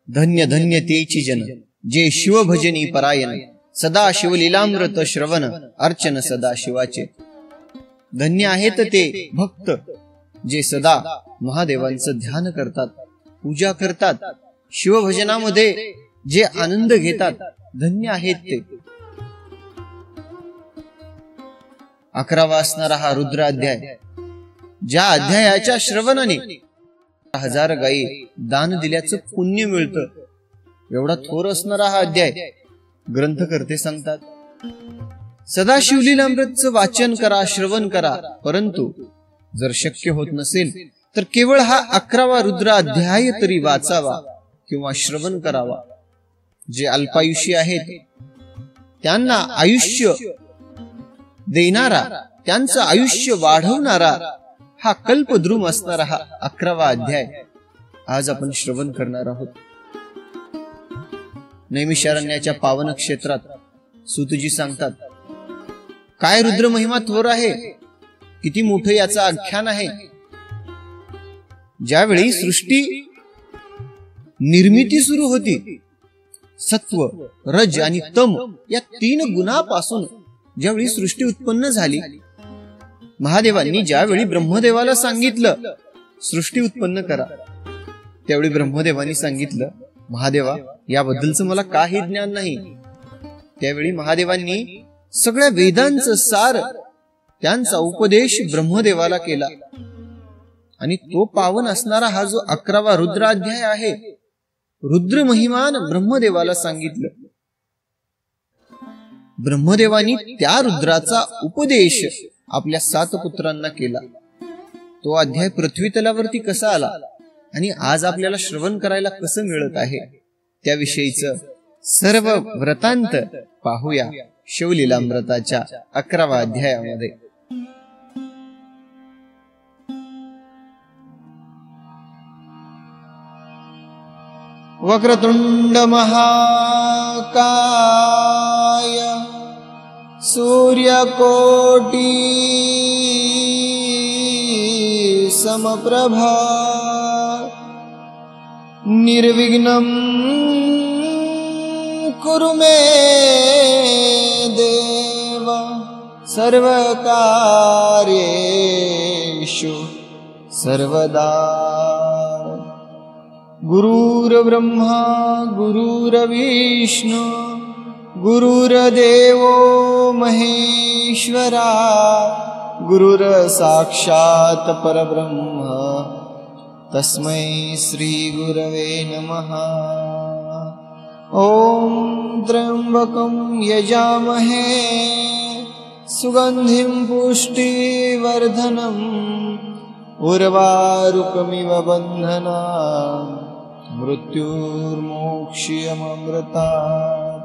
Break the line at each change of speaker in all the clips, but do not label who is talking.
धन्य धन्य तेची जन जे शिवभजनी परायण, सदा शिवलीलामृत श्रवण अर्चन सदा शिवाचे। धन्य आहेत ते भक्त जे सदा महादेवांचं ध्यान करतात, पूजा करतात, शिवभजनामध्ये जे आनंद घेतात, धन्य आहेत ते। 11वा असणारा हा रुद्र अध्याय, ज्या अध्यायाच्या श्रवणाने 1000 गायी दान दिल्याचं पुण्य मिळतं, एवढा थोर असणारा हा अध्याय ग्रंथकर्ते सांगतात। सदा शिवलीलामृतचं वाचन करा, श्रवण करा, परंतु जर शक्य होत नसेल तर केवळ हा 11वा रुद्र अध्याय तरी वाचावा किंवा श्रवण करावा। जे अल्पायुषी आहेत त्यांना आयुष्य देणारा, त्यांचं आयुष्य वाढवणारा हा कल्पद्रुम असणारा हा 11वा अध्याय आज आपण श्रवण करणार आहोत। नैमिषारण्याच्या पावन क्षेत्रात सूतजी सांगतात, काय रुद्र महिमा थोर आहे, किती मोठं याचं आख्यान आहे। ज्यावेळी सृष्टी निर्मिती सुरू होती, सत्व, रज आणि तम या 3 गुणापासून ज्यावेळी सृष्टी उत्पन्न झाली, महादेवांनी ज्यावेळी ब्रह्मदेवाला सांगितलं सृष्टी उत्पन्न करा, त्यावेळी ब्रह्मदेवानी सांगितलं, महादेवा याबद्दलचं मला काही ज्ञान नाही। त्यावेळी महादेवांनी सगळ्या वेदांचं सार, त्यांचा उपदेश ब्रह्मदेवाला केला आणि तो पावन असणारा हा जो 11वा रुद्र अध्याय आहे, रुद्र महिमान ब्रह्मदेवाला सांगितलं। ब्रह्मदेवानी त्या रुद्राचा उपदेश आपल्या 7 पुत्रांना केला। तो अध्याय पृथ्वी तलावरती कसा आला आणि आज आपल्याला श्रवण करायला कसं मिळत आहे, त्याविषयीचं सर्व वृत्तांत पाहूया शिवलीलामृताच्या 11वा अध्यायामध्ये। वक्रतुंड महाकाय सूर्यकोटि समप्रभा निर्विघ्नं कुरु मे देव सर्वकार्येषु सर्वदा। गुरुर्ब्रह्मा गुरुर्विष्णु गुरुर्देवो महेश्वरा गुरुर्साक्षात् परब्रह्म तस्मै श्री गुरवे नमः। ॐ त्र्यंबकं यजामहे सुगन्धिं पुष्टिवर्धनम् उर्वारुकमिव बन्धनान् मृत्युर्मोक्ष्यममृतात्।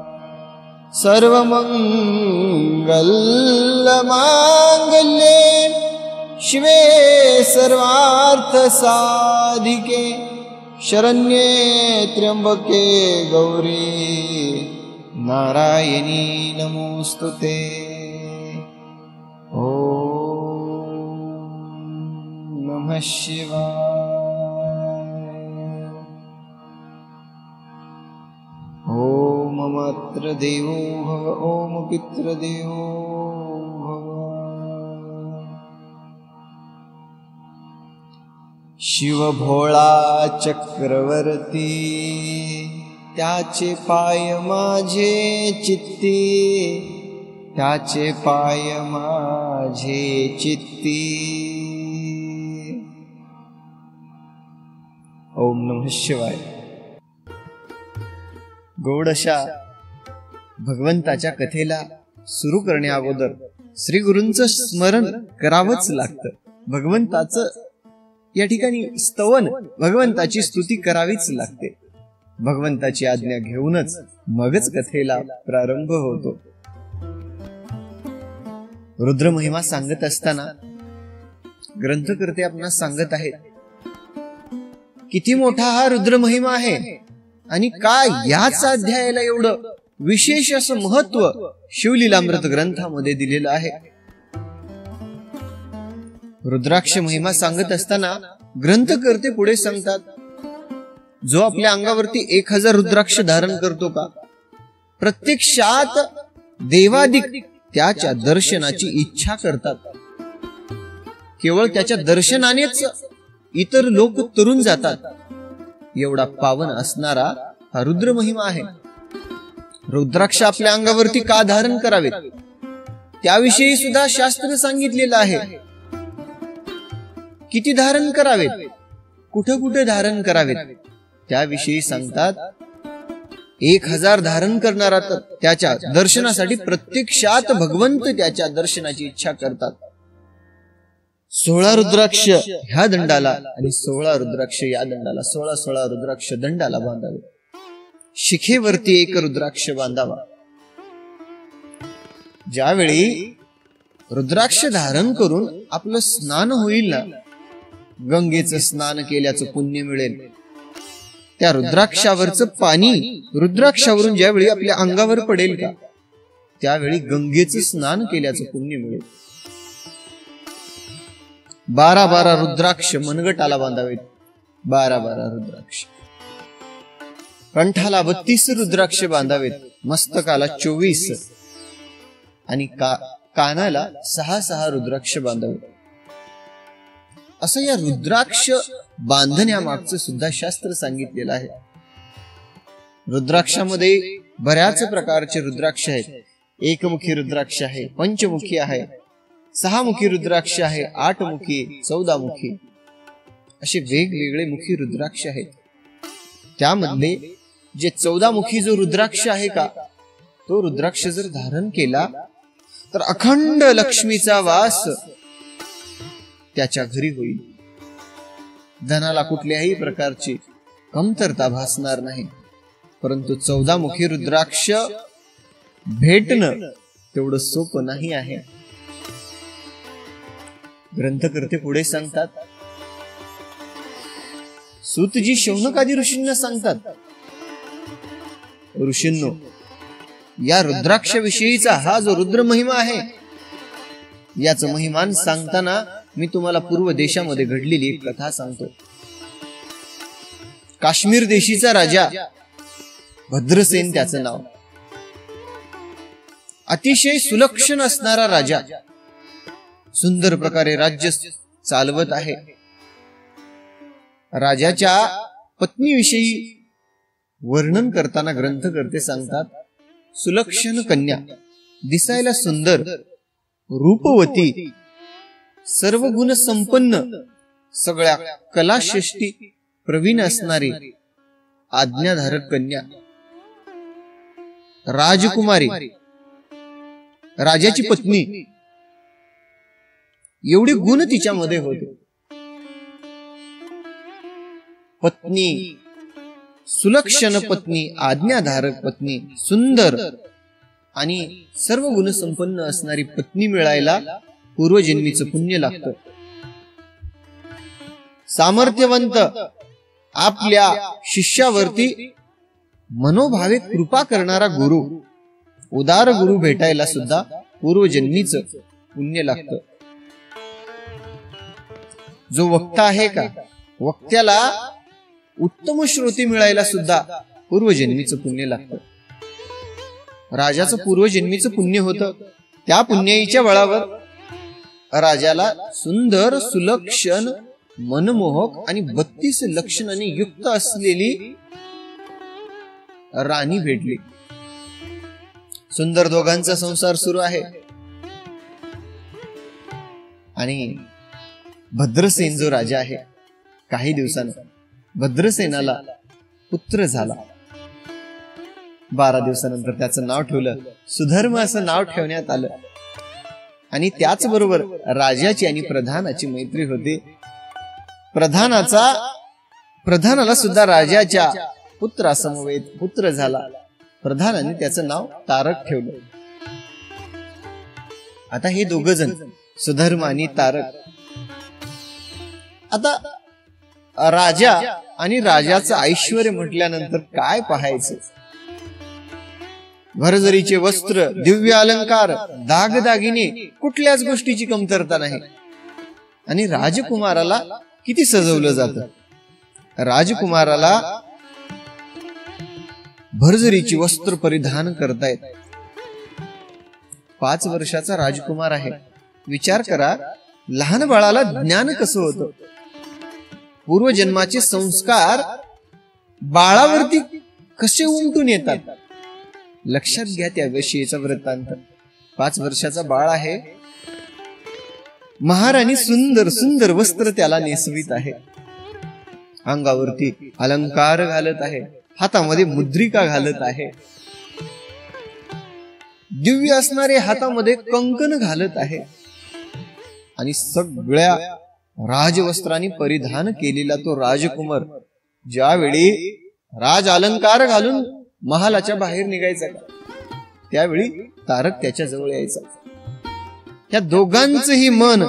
सर्वमङ्गलमाङ्गल्ये शिवे सर्वार्थसाधिके शरण्ये त्र्यंबके गौरी नारायणी नमोस्तुते। ॐ नमः शिवाय। ओम अत्र देवो भव ओम पितृदेवो भव। शिव भोळा चक्रवर्ती त्याचे पाय माझे चित्ती, त्याचे पाय माझे चित्ती। ओम नमः शिवाय। गौड अशा भगवंताच्या कथेला सुरू करण्या अगोदर श्री गुरूंचं स्मरण करावंच लागतं। भगवंताचं या ठिकाणी स्तवन, भगवंताची स्तुती करावीच लागते। भगवंताची आज्ञा घेऊनच मगच कथेला प्रारंभ होतो। रुद्र महिमा सांगत असताना ग्रंथकर्ते आपणास सांगत आहेत, किती मोठा हा रुद्र महिमा आहे आणि काय याच अध्यायाला एवढं विशेष असं महत्व शिवलीलामृत ग्रंथामध्ये दिलेलं आहे। रुद्राक्ष महिमा सांगत असताना ग्रंथकर्ते पुढे सांगतात, जो आपल्या अंगावरती 1000 रुद्राक्ष धारण करतो का, प्रत्यक्षात देवादिक त्याच्या दर्शनाची इच्छा करतात. केवळ त्याच्या दर्शनानेच इतर लोक तरुण जातात. एवढा पावन असणारा हा रुद्र महिमा आहे. रुद्राक्ष आपल्या अंगावरती का धारण करावेत त्याविषयी सुद्धा शास्त्र सांगितलेलं आहे. किती धारण करावेत, कुठं कुठे धारण करावेत त्याविषयी सांगतात. 1000 धारण करणारा तर त्याच्या दर्शनासाठी प्रत्यक्षात भगवंत त्याच्या दर्शनाची इच्छा करतात. 16 रुद्राक्ष ह्या दंडाला आणि 16 रुद्राक्ष या दंडाला, 16 रुद्राक्ष दंडाला बांधावे. शिखेवरती 1 रुद्राक्ष बांधावा. ज्यावेळी रुद्राक्ष धारण करून आपलं स्नान होईल ना, गंगेचं स्नान केल्याचं पुण्य मिळेल. त्या रुद्राक्षावरचं पाणी रुद्राक्षावरून ज्यावेळी आपल्या अंगावर पडेल का, त्यावेळी गंगेचं स्नान केल्याचं पुण्य मिळेल. 12 रुद्राक्ष मनगटाला बांधावेत. 12 रुद्राक्ष. कंठाला 32 रुद्राक्ष बांधावेत. मस्तकाला 24 आणि कानाला 6 रुद्राक्ष बांधावेत. असं या रुद्राक्ष बांधण्यामागचं सुद्धा शास्त्र सांगितलेलं आहे. रुद्राक्षामध्ये बऱ्याच प्रकारचे रुद्राक्ष आहेत. एकमुखी रुद्राक्ष आहे, पंचमुखी आहे, 6 मुखी रुद्राक्ष आहे, 8 मुखी, 14 मुखी, असे वेगवेगळे मुखी रुद्राक्ष आहेत. त्यामधले जे 14 मुखी जो रुद्राक्ष आहे का, तो रुद्राक्ष जर धारण केला तर अखंड लक्ष्मीचा वास त्याच्या घरी होईल. धनाला कुठल्याही प्रकारची कमतरता भासणार नाही. परंतु 14 मुखी रुद्राक्ष भेटणं तेवढं सोपं नाही आहे. ग्रंथकर्ते पुढे सांगतात, सूतजी शौनकादी ऋषींना सांगतात, ऋषींनो, या रुद्राक्ष विषयीचा हा जो रुद्र महिमा आहे, याच महिमान सांगताना मी तुम्हाला पूर्व देशामध्ये घडलेली एक कथा सांगतो. काश्मीर देशीचा राजा भद्रसेन त्याचं नाव. अतिशय सुलक्षण असणारा राजा, सुंदर प्रकारे राज्य चालवत आहे. राजाच्या पत्नीविषयी वर्णन करताना ग्रंथकर्ते सांगतात, सुलक्षण कन्या, दिसायला सुंदर, रूपवती, सर्व गुण संपन्न, सगळ्या कलाश्रेष्ठी प्रवीण असणारी आज्ञाधारक कन्या, राजकुमारी, राजाची पत्नी, एवढे गुण तिच्यामध्ये होते. पत्नी, सुलक्षण पत्नी, आज्ञाधारक पत्नी, सुंदर आणि सर्व गुण संपन्न असणारी पत्नी मिळायला पूर्वजन्मीचं पुण्य लागतं. सामर्थ्यवंत आपल्या शिष्यावरती मनोभावे कृपा करणारा गुरु, उदार गुरु भेटायला सुद्धा पूर्वजन्मीचं पुण्य लागतं. जो वक्ता आहे का, वक्त्याला उत्तम श्रोते मिळायला सुद्धा पूर्वजन्मीचं पुण्य लागतं. राजाचं पूर्वजन्मीचं पुण्य होतं. त्या पुण्याईच्या बळावर राजाला सुंदर, सुलक्षण, मनमोहक आणि 32 लक्षणांनी युक्त असलेली राणी भेटली. सुंदर दोघांचा संसार सुरू आहे. आणि भद्रसेन जो राजा आहे, काही दिवसानं भद्रसेनाला पुत्र झाला. 12 दिवसानंतर त्याचं नाव ठेवलं सुधर्म असं नाव ठेवण्यात आलं. आणि त्याचबरोबर राजाची आणि प्रधानाची मैत्री होती. प्रधानाला सुद्धा राजाच्या पुत्रासमवेत पुत्र झाला. प्रधानाने त्याचं नाव तारक ठेवलं. आता हे दोघ जण सुधर्म आणि तारक, आता राजा आणि राजाचं ऐश्वर्य म्हटल्यानंतर काय पाहायचं. भरजरीचे वस्त्र, दिव्य अलंकार, दागदागिने, कुठल्याच गोष्टीची कमतरता नाही. आणि राजकुमाराला किती सजवलं जातं. राजकुमाराला भरजरीची वस्त्र परिधान करतायत. 5 वर्षाचा राजकुमार आहे. विचार करा, लहान बाळाला ज्ञान कसं होतं? पूर्वजन्माचे संस्कार बाळावरती कसे उमटून येतात? लक्षात घ्या त्याविषयीचा वृत्तांत. 5 वर्षाचा बाळ आहे. महाराणी सुंदर सुंदर वस्त्र त्याला नेसवीत आहे. अंगावरती अलंकार घालत आहे. हातामध्ये मुद्रिका घालत आहे. दिव्य असणारे हातामध्ये कंकण घालत आहे. आणि सगळ्या राजवस्त्रांनी परिधान केलेला तो राजकुमार ज्यावेळी राज अलंकार घालून महालाच्या बाहेर निघायचा त्यावेळी तारक त्याच्या जवळ यायचा. त्या दोघांचंही मन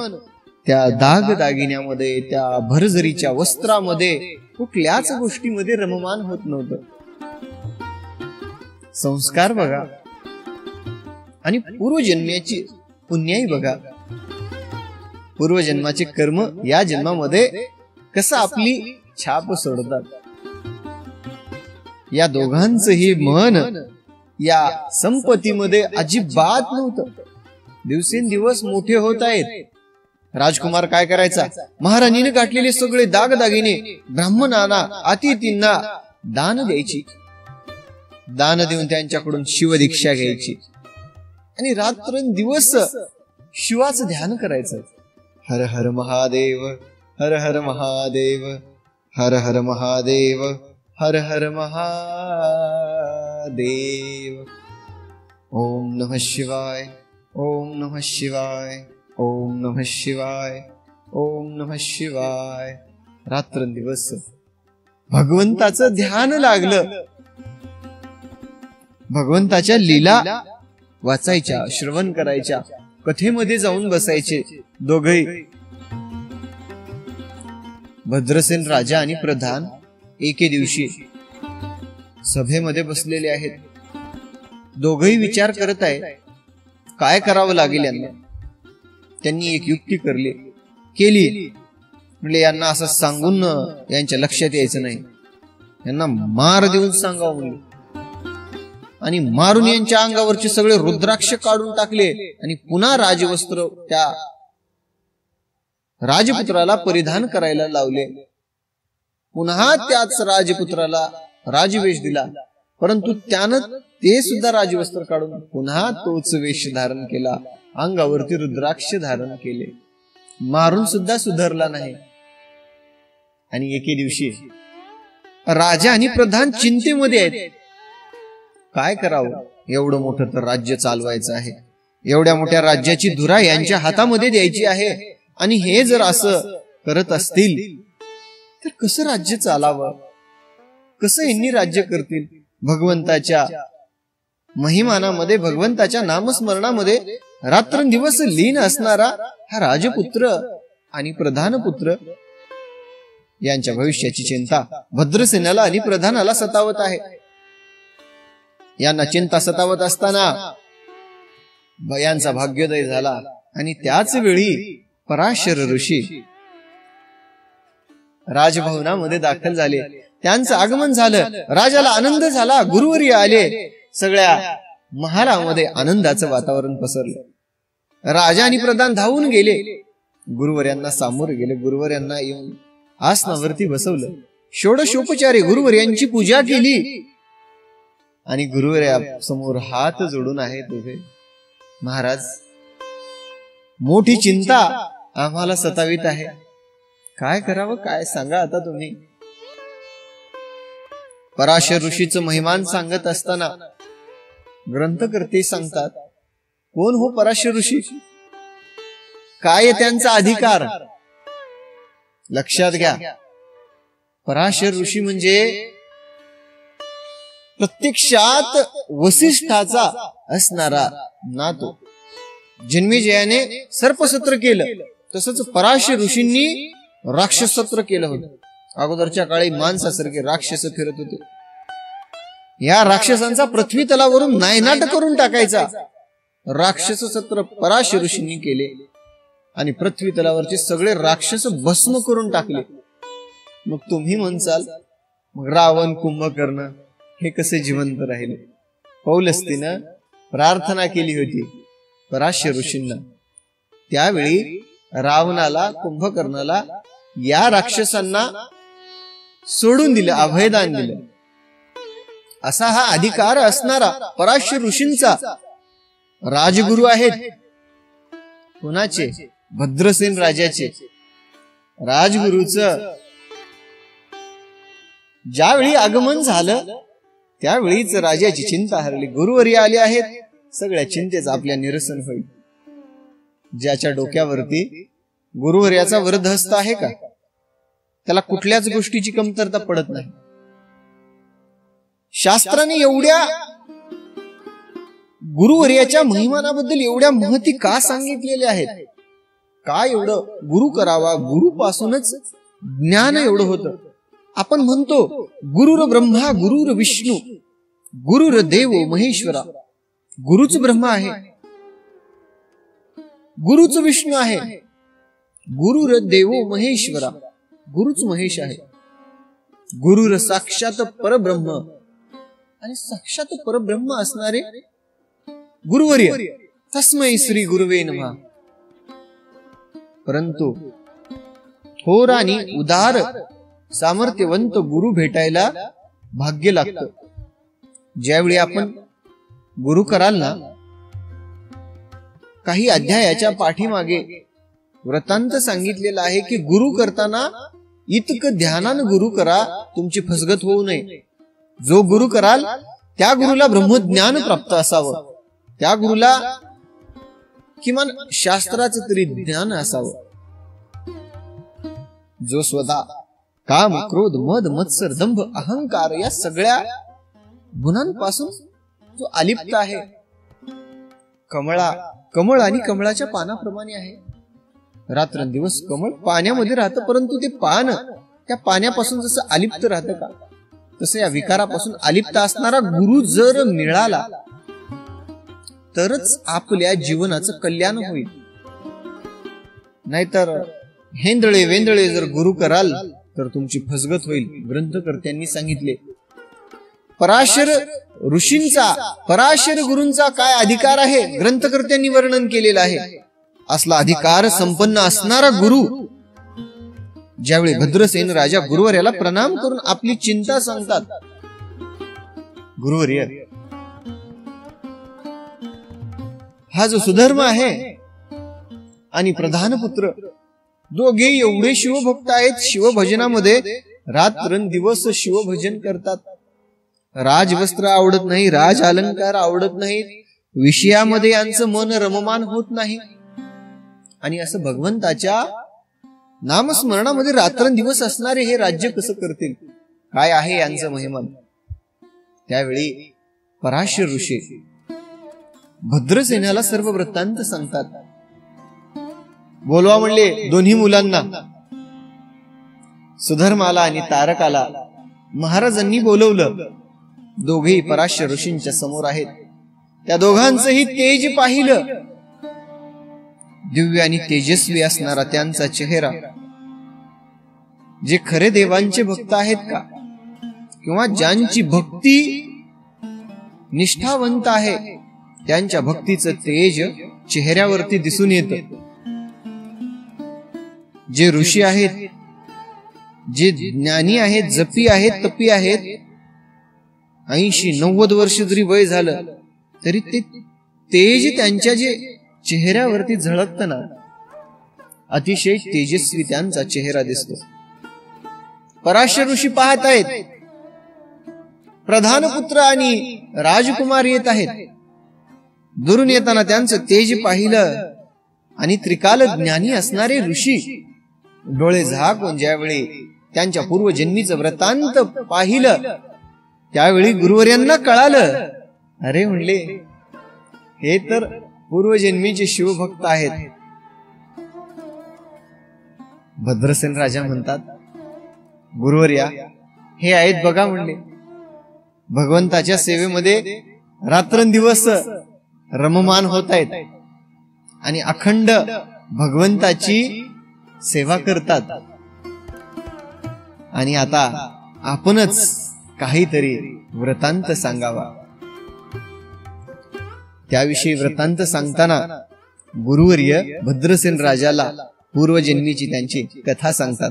त्या दागदागिन्यामध्ये, त्या भरजरीच्या वस्त्रामध्ये, कुठल्याच गोष्टीमध्ये रममान होत नव्हतं. संस्कार बघा आणि पूर्वजन्माची पुण्याई बघा. पूर्वजन्माचे कर्म या जन्मामध्ये कसं आपली छाप सोडतात. या दोघांचंही मन या संपत्तीमध्ये अजिबात नव्हतं. दिवसेंदिवस मोठे होत आहेत. राजकुमार काय करायचा? महाराणीने गाठलेले सगळे दागदागिने ब्राह्मणांना, अतिथींना दान द्यायची. दान देऊन त्यांच्याकडून शिवदीक्षा घ्यायची आणि रात्रंदिवस शिवाचं ध्यान करायचं. हर हर महादेव, हर हर महादेव, हर हर महादेव, हर हर महादेव. ओम नमः शिवाय, ओम नमः शिवाय, ओम नमः शिवाय, ओम नमः शिवाय. रात्रंदिवस भगवंताचं ध्यान लागलं. भगवंताच्या लीला वाचायच्या, श्रवण करायच्या, कथेमध्ये जाऊन बसायचे दोघही. भद्रसेन राजा आणि प्रधान एके दिवशी सभेमध्ये बसलेले आहेत. दोघही विचार करत आहेत काय करावं लागेल यांना. त्यांनी एक युक्ती केली. म्हणजे यांना असं सांगून यांच्या लक्षात यायचं नाही. यांना मार देऊन सांगावं म्हणले आणि मारून यांच्या अंगावरचे सगळे रुद्राक्ष काढून टाकले आणि पुन्हा राजवस्त्र त्या राजपुत्राला परिधान करायला लावले. पुन्हा त्याच राजपुत्राला राजवेश दिला, परंतु त्यानं ते सुद्धा राजवस्त्र काढून पुन्हा तोच वेश धारण केला. अंगावरती रुद्राक्ष धारण केले. मारून सुद्धा सुधारला नाही. आणि एके दिवशी राजा आणि प्रधान चिंतेमध्ये आहेत. काय करावं? एवढं मोठं तर राज्य चालवायचं आहे. एवढ्या मोठ्या राज्याची धुरा यांच्या हातामध्ये द्यायची आहे. आणि हे जर असं करत असतील तर कसं राज्य चालावं? कसं यांनी राज्य करतील? भगवंताच्या महिमानामध्ये, भगवंताच्या नामस्मरणामध्ये रात्रंदिवस लीन असणारा हा राजपुत्र आणि प्रधानपुत्र यांच्या भविष्याची चिंता भद्रसेनाला आणि प्रधानाला सतावत आहे. यांना चिंता सतावत असताना यांचा भाग्योदय झाला. आणि त्याच वेळी पराशर ऋषी राजभवनामध्ये दाखल झाले. त्यांचं आगमन झालं. राजाला आनंद झाला. गुरुवर्य आले. सगळ्या महालामध्ये आनंदाचं वातावरण पसरलं. राजा आणि प्रधान धावून गेले. गुरुवर्यांना सामोरे गेले. गुरुवर्यांना येऊन आसनावरती बसवलं. षोडशोपचारे गुरुवर्यांची पूजा केली. आणि गुरुवर्या समोर हात जोडून आहेत उभे. महाराज, मोठी चिंता आम्हाला सतावित आहे. काय करावं? काय सांगा आता तुम्ही. पराशर ऋषीचं महिमान सांगत असताना ग्रंथकर्ते सांगतात, कोण हो पराशर ऋषी? काय त्यांचा अधिकार? लक्षात घ्या, पराशर ऋषी म्हणजे प्रत्यक्षात वसिष्ठाचा असणारा नातो. जन्मेजयाने सर्पसत्र केलं, तसंच पराशर ऋषींनी राक्षसत्र केलं होतं. अगोदरच्या काळी माणसासारखे राक्षस फिरत होते. या राक्षसांचा पृथ्वी तलावरून नायनाट करून टाकायचा राक्षस सत्र पराशर ऋषींनी केले आणि पृथ्वी तलावरचे सगळे राक्षस भस्म करून टाकले. मग तुम्ही म्हणसाल, मग रावण, कुंभकर्ण हे कसे जिवंत राहिले. पौलस्तीनं प्रार्थना केली होती पराशर ऋषींना. त्यावेळी रावणाला, कुंभकर्णाला, या राक्षसांना सोडून दिलं, अभयदान दिलं. असा हा अधिकार असणारा पराशर ऋषींचा राजगुरु आहेत. कोणाचे? भद्रसेन राजाचे. राजगुरुच ज्यावेळी आगमन झालं त्यावेळीच राजाची चिंता हरली. गुरुवर्य आले आहेत, सगळ्या चिंतेच आपल्या निरसन होईल. ज्याच्या डोक्यावरती गुरुवर्याचा वरदहस्त आहे का, त्याला कुठल्याच गोष्टीची कमतरता पडत नाही. शास्त्राने एवढ्या गुरुवर्याच्या महिमानाबद्दल एवढ्या महती का सांगितलेल्या आहेत? काय एवढं गुरु करावा, गुरुपासूनच ज्ञान एवढं होतं. आपण म्हणतो गुरुर ब्रह्मा गुरुर विष्णू गुरुर देव महेश्वरा. गुरुच ब्रह्मा आहे, गुरुच विष्णू आहे, गुरुर देव महेश्वरा, गुरुच महेश आहे. गुरुर साक्षात परब्रह्म, आणि साक्षात परब्रह्म असणारे गुरुवर्य. तस्मै श्री गुरुवे नमः. परंतु थोर आणि उदार सामर्थ्यवंत गुरु भेटायला भाग्य लागतं. ज्यावेळी आपण गुरु कराल ना, काही अध्यायाच्या पाठीमागे वृत्तांत सांगितलेलं आहे की गुरु करताना इतकं ध्यानानं गुरु करा, तुमची फसगत होऊ नये. जो गुरु कराल त्या गुरुला ब्रह्मज्ञान प्राप्त असावं, त्या गुरुला किमान शास्त्राचं तरी ज्ञान असावं. जो स्वतः काम, क्रोध, मद, मत्सर, दंभ, अहंकार या सगळ्या गुणांपासून जो अलिप्त आहे. कमळ आणि कमळाच्या पानाप्रमाणे आहे. रात्रंदिवस कमळ पाण्यामध्ये राहतं, परंतु ते पान त्या पाण्यापासून जसं अलिप्त राहतं का, तसं या विकारापासून अलिप्त असणारा गुरु जर मिळाला तरच आपल्या जीवनाचं कल्याण होईल. नाहीतर हेंदळे वेंदळे जर गुरु कराल तर तुमची फसगत होईल. ग्रंथकर्त्यांनी सांगितले पराशर ऋषींचा, पराशर गुरूंचा काय अधिकार आहे ग्रंथकर्त्यांनी वर्णन केलेलं आहे. असला अधिकार संपन्न असणारा गुरु ज्यावेळी भद्रसेन राजा गुरुवर्याला प्रणाम करून आपली चिंता सांगतात. गुरुवर्य, हा जो सुधर्म आहे आणि प्रधान पुत्र दोघे एवढे शिवभक्त आहेत, शिवभजनामध्ये रात्रंदिवस शिवभजन करतात. राजवस्त्र आवडत नाही, राज अलंकार आवडत नाहीत, विषयामध्ये यांचं मन रममान होत नाही. आणि असं भगवंताच्या नामस्मरणामध्ये रात्रंदिवस असणारे हे राज्य कसं करतील? काय आहे यांचं महिमान? त्यावेळी पराशर ऋषी भद्रसेनाला सर्व वृत्तांत सांगतात. बोलवा म्हणले दोन्ही मुलांना, सुधर्माला आणि तारकाला महाराजांनी बोलवलं. दोघेही पराशर ऋषींच्या समोर आहेत. त्या दोघांचंही तेज पाहिलं. दिव्य आणि तेजस्वी असणारा त्यांचा चेहरा. जे खरे देवांचे भक्त आहेत का, किंवा ज्यांची भक्ती निष्ठावंत आहे, त्यांच्या भक्तीचं तेज चेहऱ्यावरती दिसून येतं. जे ऋषी आहेत, जे ज्ञानी आहेत, जपी आहेत, तपी आहेत, 80-90 वर्ष जरी वय झालं तरी ते तेज त्यांच्या जे चेहऱ्यावरती झळकतं ना, अतिशय तेजस्वी त्यांचा चेहरा दिसतो. पराशर ऋषी पाहत आहेत. प्रधान पुत्र आणि राजकुमार येत आहेत. दुरून येताना त्यांचं तेज पाहिलं आणि त्रिकाल ज्ञानी असणारे ऋषी डोळे झाकून ज्यावेळी त्यांच्या पूर्वजन्मीचं वृत्तांत पाहिलं, त्यावेळी गुरुवर्यांना कळालं. अरे म्हणले, हे तर पूर्वजन्मीचे शिवभक्त आहेत. भद्रसेन राजा म्हणतात, गुरुवर्या, हे आहेत बघा म्हणले, भगवंताच्या सेवेमध्ये रात्रंदिवस रममान होत आहेत आणि अखंड भगवंताची सेवा करतात. आणि आता आपणच काहीतरी वृत्तांत सांगावा. त्याविषयी वृत्तांत सांगताना गुरुवर्य भद्रसेन राजाला पूर्वजन्मीची त्यांची कथा सांगतात.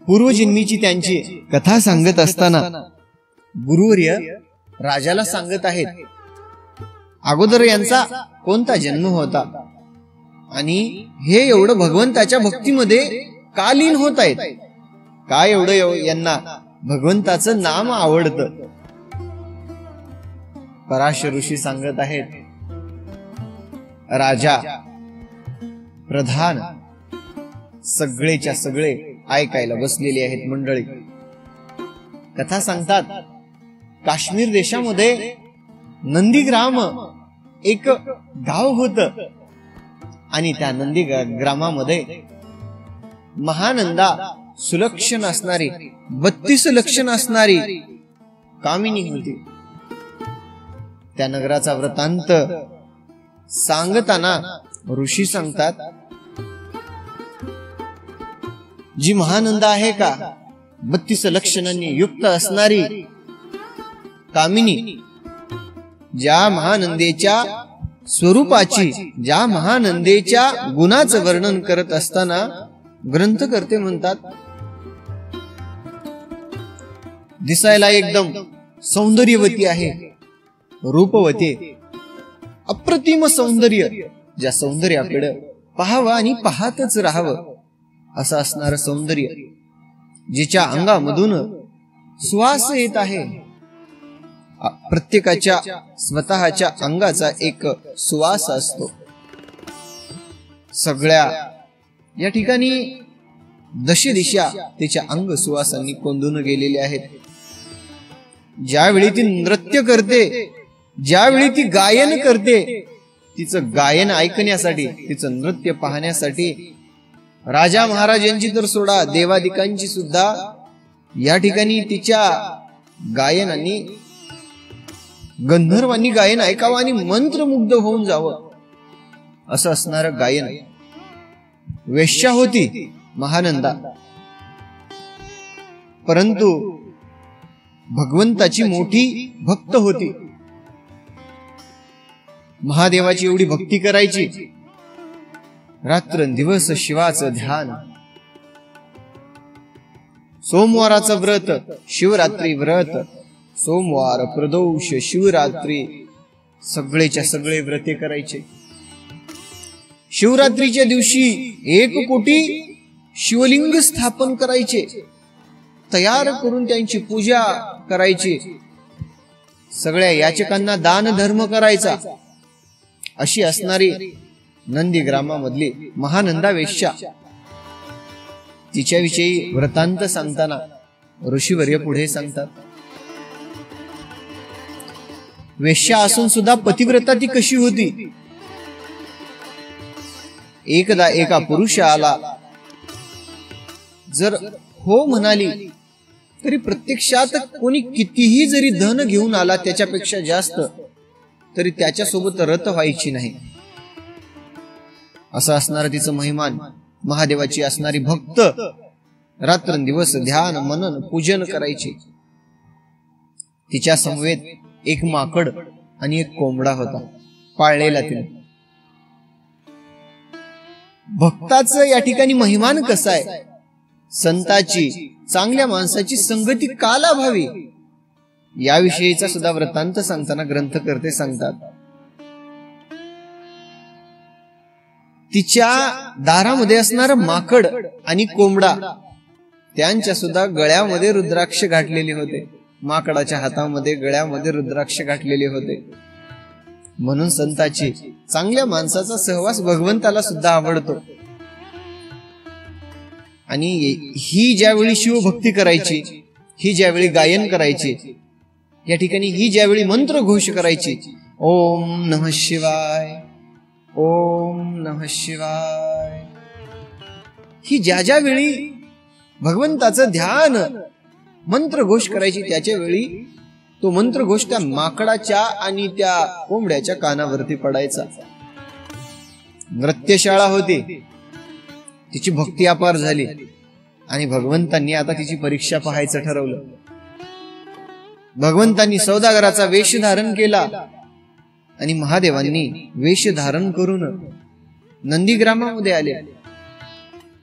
पूर्वजन्मीची त्यांची कथा सांगत असताना गुरुवर्य राजाला सांगत आहेत, अगोदर यांचा कोणता जन्म होता आणि हे एवढं भगवंताच्या भक्तीमध्ये का लीन होत आहेत, काय एवढं यांना भगवंताचं नाम आवडतं. पराशर ऋषी सांगत आहेत, राजा प्रधान सगळेच्या सगळे ऐकायला बसलेले आहेत. मंडळी कथा सांगतात, काश्मीर देशामध्ये नंदीग्राम एक गाव होत आणि त्या नंदीग्रामामध्ये महानंदा सुलक्षण असणारी 32 लक्षण असणारी कामिनी होती. त्या नगराचा वृत्तांत सांगताना ऋषी सांगतात, जी महानंदा आहे का 32 लक्षणांनी युक्त असणारी कामिनी, ज्या महानंदेच्या स्वरूपाची, ज्या महानंदेच्या गुणाचं वर्णन करत असताना ग्रंथकर्ते म्हणतात, दिसायला एकदम सौंदर्यवती आहे, रूपवती, अप्रतिम सौंदर्य, ज्या सौंदर्याकडे पाहावं आणि पाहतच राहावं असं असणारं सौंदर्य, जिच्या अंगामधून सुवास येत आहे. प्रत्येकाच्या स्वतःच्या अंगाचा एक सुवास असतो. सगळ्या या ठिकाणी दशदिशा तिच्या अंग सुवासांनी कोंदून गेलेल्या आहेत. ज्यावेळी ती नृत्य करते, ज्यावेळी ती गायन करते, तिचं गायन ऐकण्यासाठी, तिचं नृत्य पाहण्यासाठी राजा महाराजांची तर सोडा, देवादिकांची सुद्धा या ठिकाणी तिच्या गायनाने गंधर्वांनी गायन ऐकावं आणि मंत्रमुग्ध होऊन जावं असं असणारं गायन. वेश्या होती महानंदा, परंतु भगवंताची मोठी भक्त होती. महादेवाची एवढी भक्ती करायची, रात्रंदिवस शिवाचं ध्यान, सोमवाराचं व्रत, शिवरात्री व्रत, सोमवार प्रदोष शिवरात्री सगळेच्या सगळे व्रते करायचे. शिवरात्रीच्या दिवशी 1 कोटी शिवलिंग स्थापन करायचे, तयार करून त्यांची पूजा करायची, सगळ्या याचकांना दान धर्म करायचा. अशी असणारी नंदीग्रामामधली महानंदा वेश्या, तिच्याविषयी वृत्तांत सांगताना ऋषीवर्य पुढे सांगतात, वेश्या असून सुद्धा पतिव्रता ती कशी होती. एकदा एका पुरुषाला जर हो म्हणाली तरी प्रत्यक्षात कोणी कितीही जरी धन घेऊन आला त्याच्यापेक्षा जास्त, तरी त्याच्यासोबत रत व्हायची नाही. असं असणारं तिचं महिमान, महादेवाची असणारी भक्त, रात्रंदिवस ध्यान मनन पूजन करायचे. तिच्या समवेत एक माकड आणि एक कोंबडा होता पाळलेला तिने. भक्ताचं या ठिकाणी महिमान कसं आहे, संताची, चांगल्या माणसाची संगती का लाभावी याविषयीचा सुद्धा वृत्तांत सांगताना ग्रंथकर्ते सांगतात. तिच्या दारामध्ये असणारं माकड आणि कोंबडा, त्यांच्या सुद्धा गळ्यामध्ये रुद्राक्ष घातलेले होते. माकडाच्या हातामध्ये गळ्यामध्ये रुद्राक्ष घातलेले होते. म्हणून संताची, चांगल्या माणसाचा सहवास भगवंताला सुद्धा आवडतो. आणि ही ज्यावेळी शिवभक्ती करायची, ही ज्यावेळी गायन करायची, या ठिकाणी ही ज्यावेळी मंत्र घोष करायची, ओम नमः शिवाय, ओम नमः शिवाय, ही ज्या ज्यावेळी भगवंताचं ध्यान मंत्रघोष करायची, त्याच्या वेळी तो मंत्रघोष त्या माकडाच्या आणि त्या कोंबड्याच्या कानावरती पडायचा. नृत्यशाळा होती, तिची भक्ती अपार झाली आणि भगवंतांनी आता तिची परीक्षा पाहायचं ठरवलं. भगवंतांनी सौदागराचा वेश धारण केला आणि महादेवांनी वेश धारण करून नंदीग्रामामध्ये आले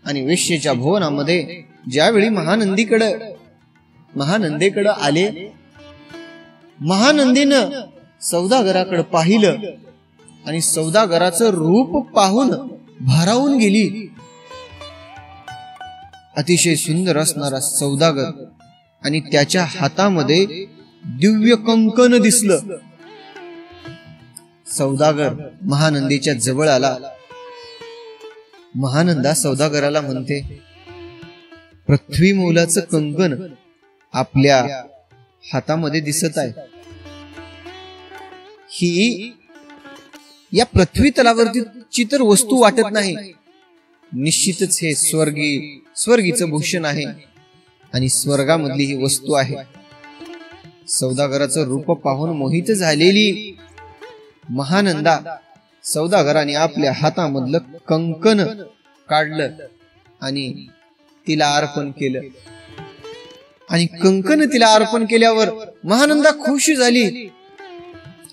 आणि वेश्येच्या भुवनामध्ये ज्यावेळी महानंदेकडे आले, महानंदीनं सौदागराकडे पाहिलं आणि सौदागराचं रूप पाहून भारावून गेली. अतिशय सुंदर असणारा सौदागर आणि त्याच्या हातामध्ये दिव्य कंकण दिसलं. सौदागर महानंदीच्या जवळ आला. महानंदा सौदागराला म्हणते, पृथ्वी मोलाचं कंकण आपल्या हातामध्ये दिसत आहे. ही या पृथ्वी तलावरती तर वस्तू वाटत नाही. निश्चितच हे स्वर्गीचं भूषण आहे आणि स्वर्गामधली ही वस्तू आहे. सौदागराचं रूप पाहून मोहित झालेली महानंदा सौदागराने आपल्या हातामधलं कंकण काढलं आणि तिला अर्पण केलं. आणि कंकण तिला अर्पण केल्यावर महानंदा खुश झाली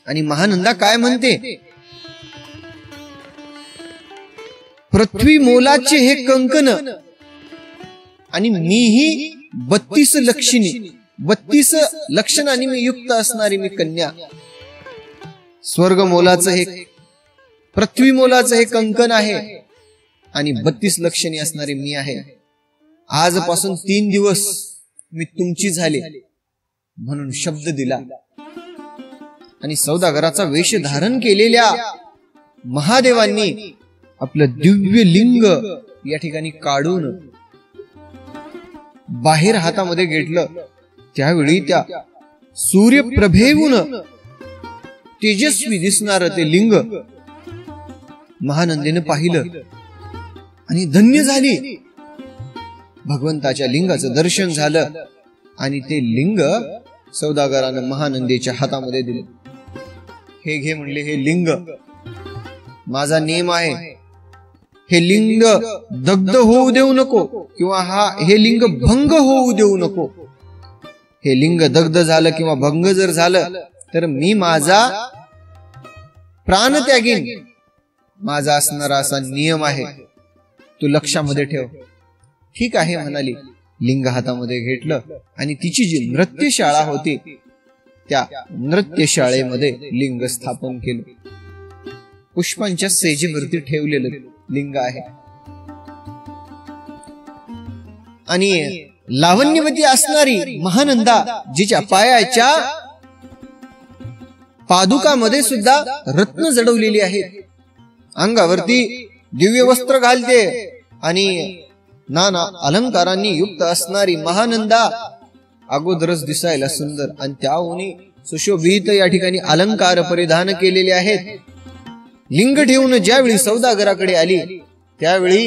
आणि महानंदा काय म्हणते, पृथ्वी मोलाचे हे कंकण आणि मीही 32 लक्षणांनी मी युक्त असणारी मी कन्या, स्वर्ग मोलाचं हे पृथ्वी मोलाचं हे कंकण आहे आणि 32 लक्षणी असणारी मी आहे. आजपासून 3 दिवस मी तुमची झाले म्हणून शब्द दिला आणि सौदागराचा वेश धारण केलेल्या महादेवांनी आपलं दिव्य लिंग या ठिकाणी काढून बाहेर हातामध्ये घेतलं. त्यावेळी त्या सूर्यप्रभेहून तेजस्वी दिसणार ते लिंग महानंदीने पाहिलं आणि धन्य झाली. भगवंताच्या लिंगाचं दर्शन झालं आणि ते लिंग सौदागरानं महानंदीच्या हातामध्ये दिले. हे घे म्हणले, हे लिंग माझा नेम आहे. हे लिंग दग्ध होऊ देऊ नको किंवा हे लिंग भंग होऊ देऊ नको. हे लिंग दग्ध झालं किंवा भंग जर झालं तर मी माझा प्राण त्यागीन. माझा असणारा असा नियम आहे, तू लक्षामध्ये ठेव. ठीक आहे म्हणाली. लिंग हातामध्ये घेतलं आणि तिची जी नृत्यशाळा होती त्या नृत्यशाळेमध्ये लिंग स्थापन केलं. पुष्पांच्या सेजेवरती ठेवलेलं लिंग आहे आणि लावण्यवती असणारी महानंदा जिच्या पायाच्या पादुकामध्ये सुद्धा रत्न जडवलेली आहेत, अंगावरती दिव्य वस्त्र घालते आणि नाना अलंकारांनी युक्त असणारी महानंदा अगोदरच दिसायला सुंदर आणि त्याहूनही सुशोभित या ठिकाणी अलंकार परिधान केलेले आहेत. लिंग ठेवून ज्यावेळी सौदागराकडे आली त्यावेळी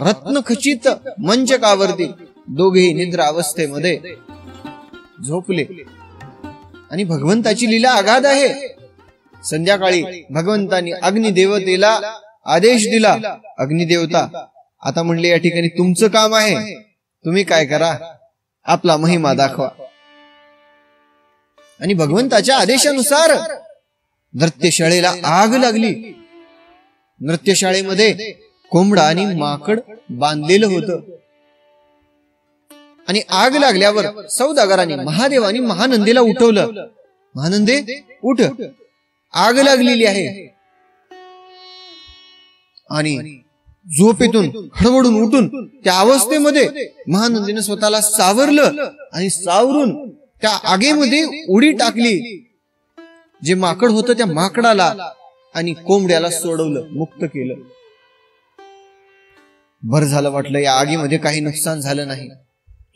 रत्नखचित मंचकावरती दोघेही निद्रा अवस्थेमध्ये झोपले आणि भगवंताची लीला अगाध आहे. संध्याकाळी भगवंतांनी अग्निदेवतेला आदेश दिला. अग्निदेवता आता म्हणले, या ठिकाणी तुमचं काम आहे, तुम्ही काय करा, आपला महिमा दाखवा. आणि भगवंताच्या आदेशानुसार नृत्यशाळेला आग लागली. नृत्यशाळेमध्ये कोंबडा आणि माकड बांधलेलं होतं आणि आग लागल्यावर सौदागराने महादेवानी महानंदीला उठवलं. महानंदे उठ, आग लागलेली आहे. आणि झोपेतून हडबडून उठून त्या अवस्थेमध्ये महानंदीने स्वतःला सावरलं आणि सावरून त्या आगेमध्ये उडी टाकली. जे माकड होतं त्या माकडाला आणि कोंबड्याला सोडवलं, मुक्त केलं. बरं झालं वाटलं, या आगीमध्ये काही नुकसान झालं नाही.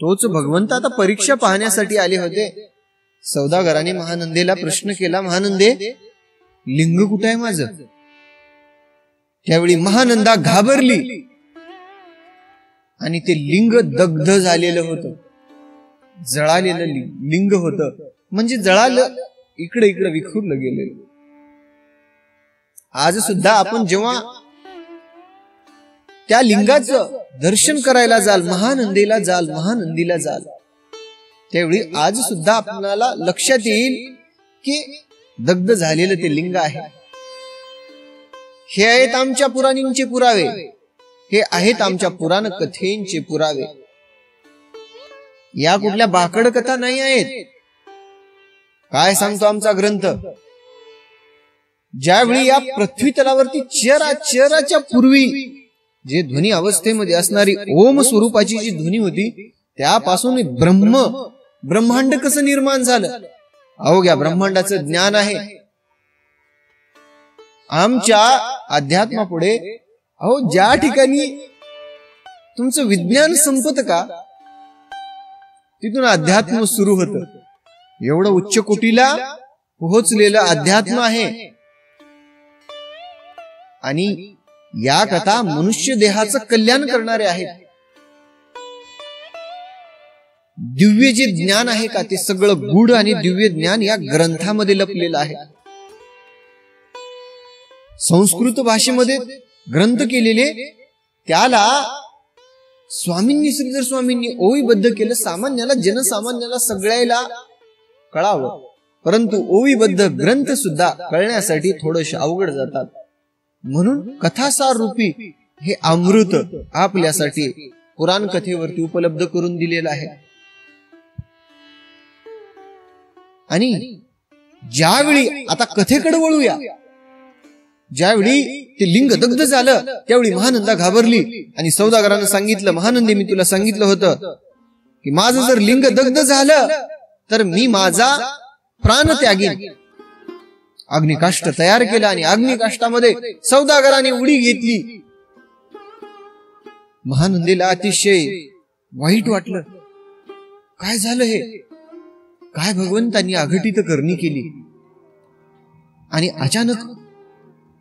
तोच भगवंत आता परीक्षा पाहण्यासाठी आले होते. सौदागराने महानंदेला प्रश्न केला, महानंदे लिंग कुठे आहे माझं? त्यावेळी महानंदा घाबरली आणि ते लिंग दग्ध झालेलं होतं. जळालेलं लिंग होतं, म्हणजे जळालं, इकडे इकडे विखुरलं गेलेलं. आज सुद्धा आपण जेव्हा त्या लिंगाचं दर्शन करायला जाल, महानंदीला जाल, त्यावेळी आज सुद्धा आपल्याला लक्षात येईल की दग्ध झालेलं ते लिंग आहे. हे आहेत आमच्या पुराणींचे पुरावे, हे आहेत आमच्या पुराण कथेंचे पुरावे. या कुठल्या बाकड कथा नाही आहेत. काय सांगतो आमचा ग्रंथ? ज्यावेळी या पृथ्वी तलावरती चराचराच्या पूर्वी जे ध्वनी अवस्थेमध्ये असणारी ओम स्वरूपाची जी ध्वनी होती, त्यापासून ब्रह्मांड कसं निर्माण झालं? अवघ्या ब्रह्मांडाचं ज्ञान आहे. आमच्या अध्यात्मापुढे ज्या ठिकाणी तुमचं विज्ञान संपत का, तिथून अध्यात्म सुरू होतं. एवढं उच्च कोटीला पोहोचलेलं अध्यात्म आहे. आणि या कथा मनुष्य देहाचं कल्याण करणारे आहेत. दिव्य जे ज्ञान आहे का, ते सगळं गूढ आणि दिव्य ज्ञान या ग्रंथामध्ये लपलेलं आहे. संस्कृत भाषेमध्ये ग्रंथ केलेले, त्याला श्रीधर स्वामींनी ओवीबद्ध केलं. सामान्याला, जनसामान्याला सगळ्याला कळावं, परंतु ओवीबद्ध ग्रंथ सुद्धा कळण्यासाठी थोडंसं अवघड जातात. म्हणून कथासार रूपी हे अमृत आपल्यासाठी पुराण कथेवरती उपलब्ध करून दिलेलं आहे. आणि ज्यावेळी आता कथेकडे वळूया, ज्यावेळी ते लिंग दग्ध झालं, त्यावेळी महानंदा घाबरली आणि सौदागरानं सांगितलं, महानंदी, मी तुला सांगितलं होतं की माझं जर लिंग दग्ध झालं तर मी माझा प्राण त्यागीन. अग्निकाष्ठ तयार केला आणि अग्निकाष्ठामध्ये सौदागराने उडी घेतली. महानंदीला अतिशय वाईट वाटलं. काय झालं हे? काय भगवंतांनी अघटित करणी केली? आणि अचानक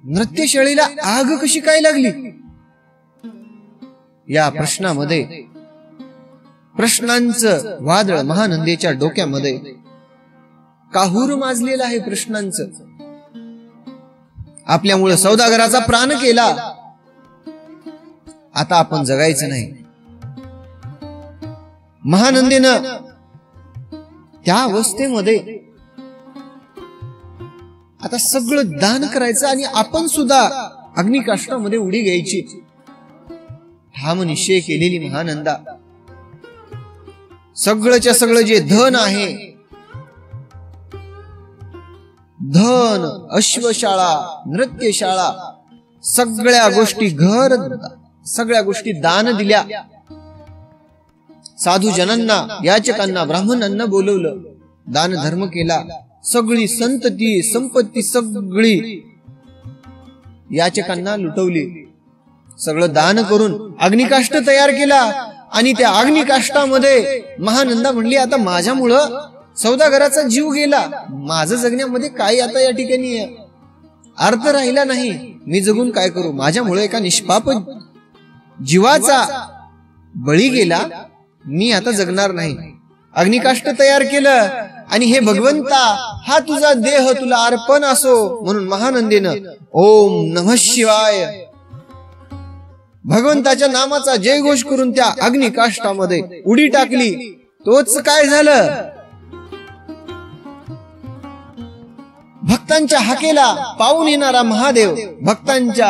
नृत्यशाळेला आग कशी काय लागली? या प्रश्नामध्ये प्रश्नांचं वादळ महानंदेच्या डोक्यामध्ये काहूर माजलेलं आहे. प्रश्नांचं, आपल्यामुळे सौदागराचा प्राण केला, आता आपण जगायचं नाही. महानंदेनं त्या अवस्थेमध्ये आता सगळं दान करायचं आणि आपण सुद्धा अग्निकाष्ठामध्ये उडी घ्यायची. ठाम निश्चय केलेली महानंदा सगळंच्या सगळं जे धन आहे, धन, अश्वशाळा, नृत्यशाळा, सगळ्या गोष्टी, घर, सगळ्या गोष्टी दान दिल्या. साधू जनांना, याचकांना, ब्राह्मणांना बोलवलं, दान धर्म केला. सगळी संतती, संपत्ती सगळी याचकांना लुटवली. सगळं दान करून अग्निकाष्ठ तयार केला. आणि त्या अग्निकाष्ठामध्ये महानंदा म्हणली, आता माझ्यामुळं सौदागराचा जीव गेला, माझं जगण्यामध्ये काय आता या ठिकाणी अर्थ राहिला नाही. मी जगून काय करू? माझ्यामुळे एका निष्पाप जीवाचा बळी गेला, मी आता जगणार नाही. अग्निकाष्ठ तयार केलं आणि हे भगवंता, हा तुझा देह तुला अर्पण असो म्हणून महानंदेनं ओम नमः शिवाय भगवंताच्या नामाचा जयघोष करून त्या अग्निकाष्ठामध्ये उडी टाकली. तोच काय झालं? भक्तांच्या हाकेला पाहून येणारा महादेव, भक्तांच्या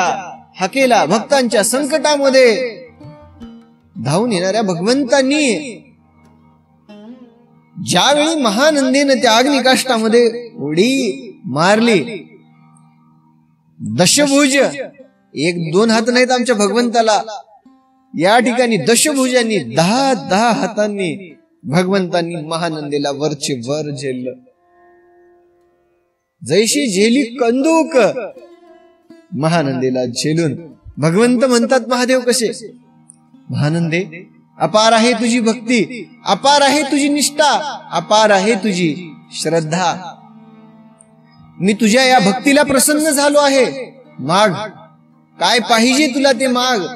हाकेला, भक्तांच्या संकटामध्ये धावून येणाऱ्या भगवंतांनी ज्यावेळी महानंदेनं त्या अग्निकाष्ठामध्ये उडी मारली, दशभुज, एक दोन हात नाहीत आमच्या भगवंताला, या ठिकाणी दशभुजांनी 10 हातांनी भगवंतांनी महानंदेला वरचे वर झेललं. जैशी झेली कंदूक महानंदेला झेलून भगवंत म्हणतात, महादेव कसे? महानंदे, अपार आहे तुझी भक्ती, अपार आहे तुझी निष्ठा, अपार आहे तुझी श्रद्धा. मी तुझ्या या भक्तीला प्रसन्न झालो आहे. माग, काय पाहिजे तुला ते माग.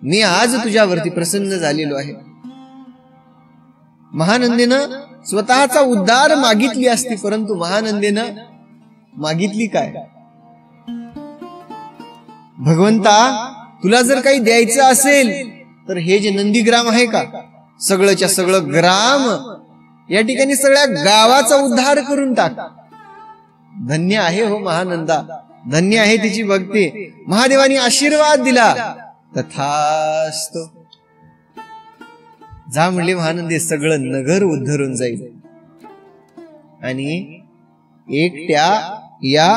मी आज तुझ्यावरती प्रसन्न झालेलो आहे. महानंदेनं स्वतःचा उद्धार मागितली असती, परंतु महानंदेनं मागितली काय? भगवंता, तुला जर काही द्यायचं असेल तर हे जे नंदीग्राम आहे का, सगळंच्या सगळं ग्राम, या ठिकाणी सगळ्या गावाचा उद्धार करून टाक. धन्य आहे हो महानंदा, धन्य आहे तिची भक्ती. महादेवानी आशीर्वाद दिला, तथास्तु. जा म्हणले महानंदी, सगळं नगर उद्धरून जाईल. आणि एकट्या या